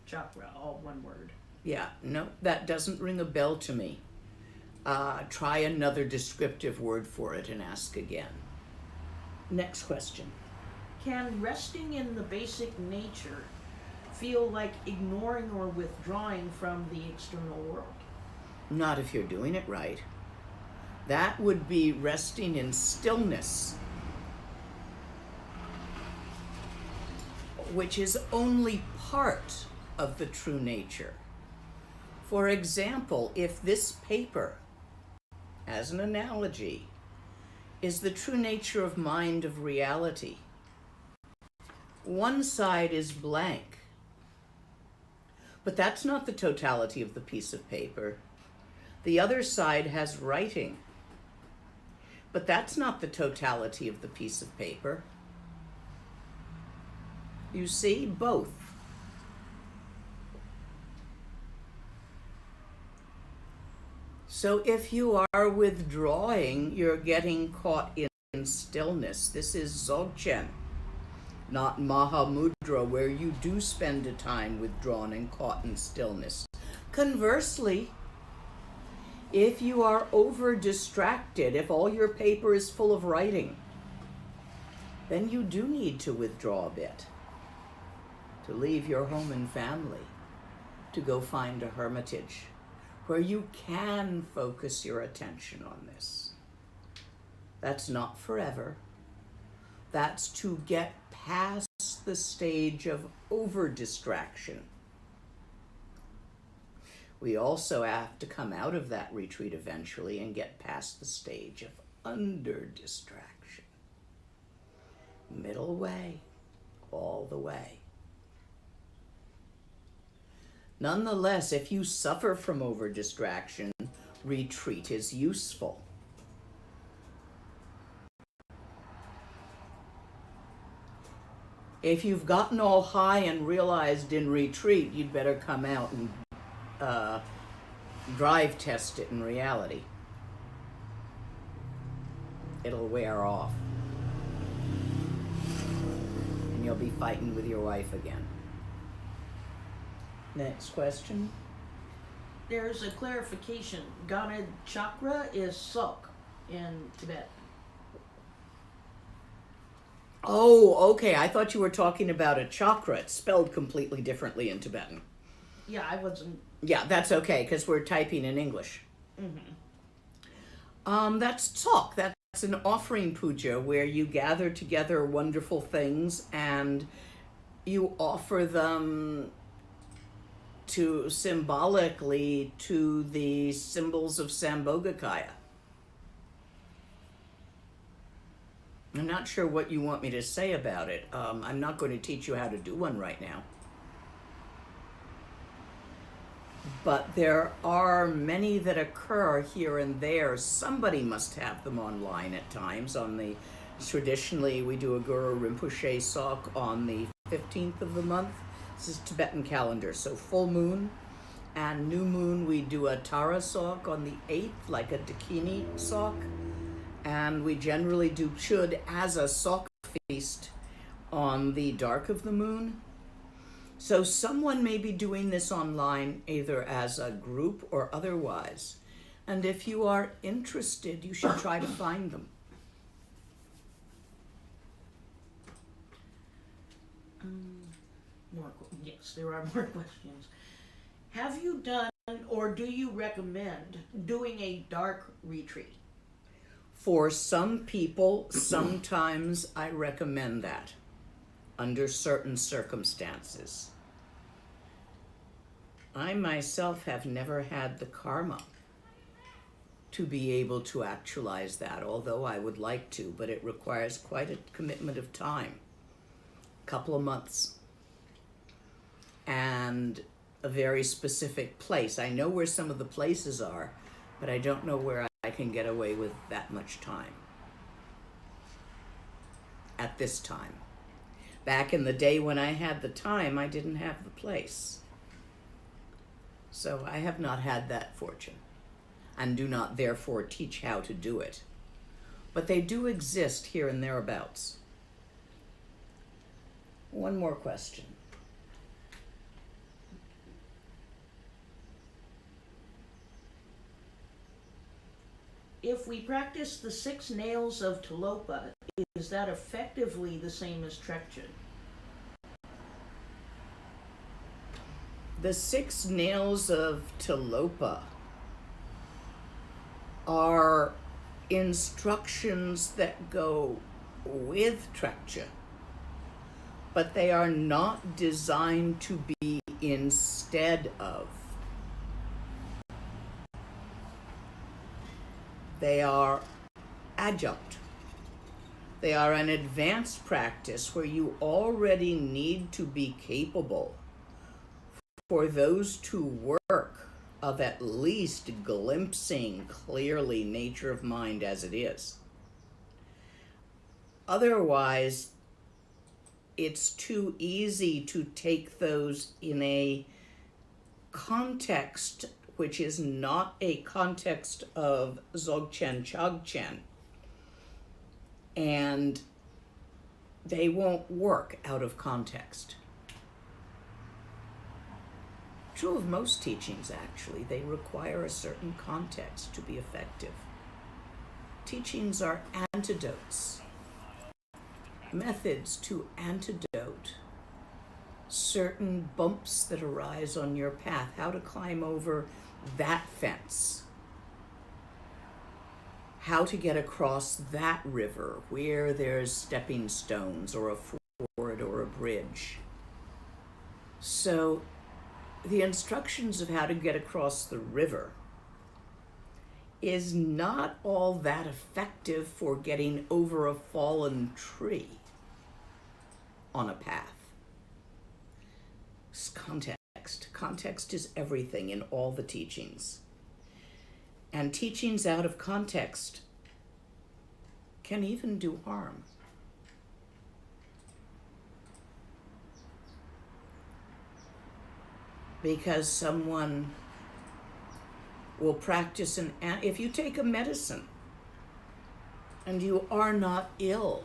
chakra, all one word. Yeah, no, that doesn't ring a bell to me. Try another descriptive word for it and ask again. Next question. Can resting in the basic nature feel like ignoring or withdrawing from the external world? Not if you're doing it right. That would be resting in stillness, which is only part of the true nature. For example, if this paper, as an analogy, is the true nature of mind, of reality, one side is blank, but that's not the totality of the piece of paper. The other side has writing, but that's not the totality of the piece of paper. You see, both. So if you are withdrawing, you're getting caught in stillness. This is Dzogchen, not Maha Mudra, where you do spend a time withdrawn and caught in stillness. Conversely, if you are over distracted, if all your paper is full of writing, then you do need to withdraw a bit, to leave your home and family, to go find a hermitage where you can focus your attention on this. That's not forever. That's to get past the stage of over-distraction. We also have to come out of that retreat eventually and get past the stage of under-distraction. Middle way, all the way. Nonetheless, if you suffer from over-distraction, retreat is useful. If you've gotten all high and realized in retreat, you'd better come out and drive test it in reality. It'll wear off. And you'll be fighting with your wife again. Next question. There's a clarification. Garuda chakra is sok in Tibet. Oh, okay. I thought you were talking about a chakra. It's spelled completely differently in Tibetan. Yeah, I wasn't. Yeah, that's okay, because we're typing in English. Mm-hmm. That's tsok. That's an offering puja where you gather together wonderful things and you offer them to symbolically to the symbols of Sambhogakaya. I'm not sure what you want me to say about it. I'm not going to teach you how to do one right now. But there are many that occur here and there. Somebody must have them online at times. Traditionally, we do a Guru Rinpoche sok on the 15th of the month. This is Tibetan calendar, so full moon and new moon we do a Tara sok on the 8th, like a Dakini sok. And we generally do chud as a sok feast on the dark of the moon. So someone may be doing this online either as a group or otherwise. And if you are interested, you should try to find them. Yes, there are more questions. Have you done or do you recommend doing a dark retreat? For some people, sometimes I recommend that under certain circumstances. I myself have never had the karma to be able to actualize that, although I would like to, but it requires quite a commitment of time, a couple of months, and a very specific place. I know where some of the places are, but I don't know where I can get away with that much time at this time. Back in the day when I had the time, I didn't have the place. So I have not had that fortune and do not therefore teach how to do it. But they do exist here and thereabouts. One more question. If we practice the 6 nails of Gelugpa, is that effectively the same as Trekchö? The 6 nails of Gelugpa are instructions that go with Trekchö, but they are not designed to be instead of. They are adjunct. They are an advanced practice where you already need to be capable for those to work of at least glimpsing clearly nature of mind as it is. Otherwise, it's too easy to take those in a context which is not a context of Dzogchen, Chogchen, and they won't work out of context. True of most teachings, actually. They require a certain context to be effective. Teachings are antidotes. methods to antidote certain bumps that arise on your path, how to climb over that fence, how to get across that river where there's stepping stones or a ford or a bridge. So the instructions of how to get across the river is not all that effective for getting over a fallen tree on a path. It's context. Context is everything in all the teachings. And teachings out of context can even do harm. Because someone will practice if you take a medicine and you are not ill,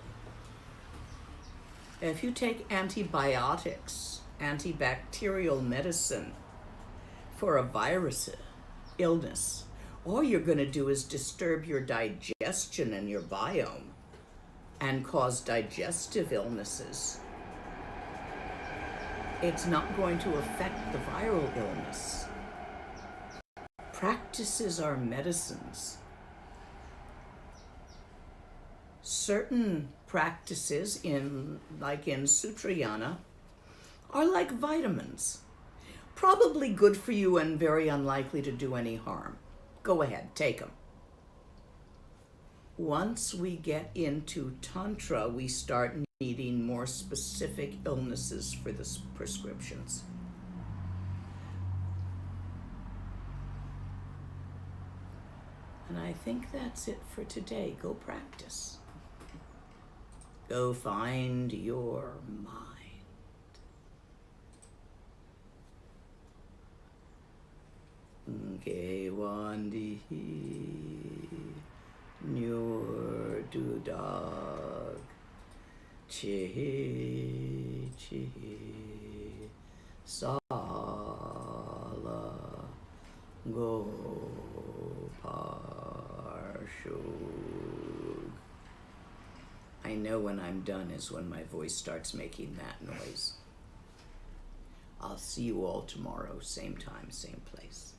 if you take antibiotics, antibacterial medicine for a virus illness, all you're going to do is disturb your digestion and your biome and cause digestive illnesses. It's not going to affect the viral illness. Practices are medicines. Certain practices like in Sutrayana are like vitamins. Probably good for you and very unlikely to do any harm. Go ahead, take them. Once we get into Tantra, we start needing more specific illnesses for the prescriptions. And I think that's it for today. Go practice. Go find your mind. Ke wandi nyur dudag chi chi sala go parshug. I know when I'm done is when my voice starts making that noise. I'll see you all tomorrow, same time, same place.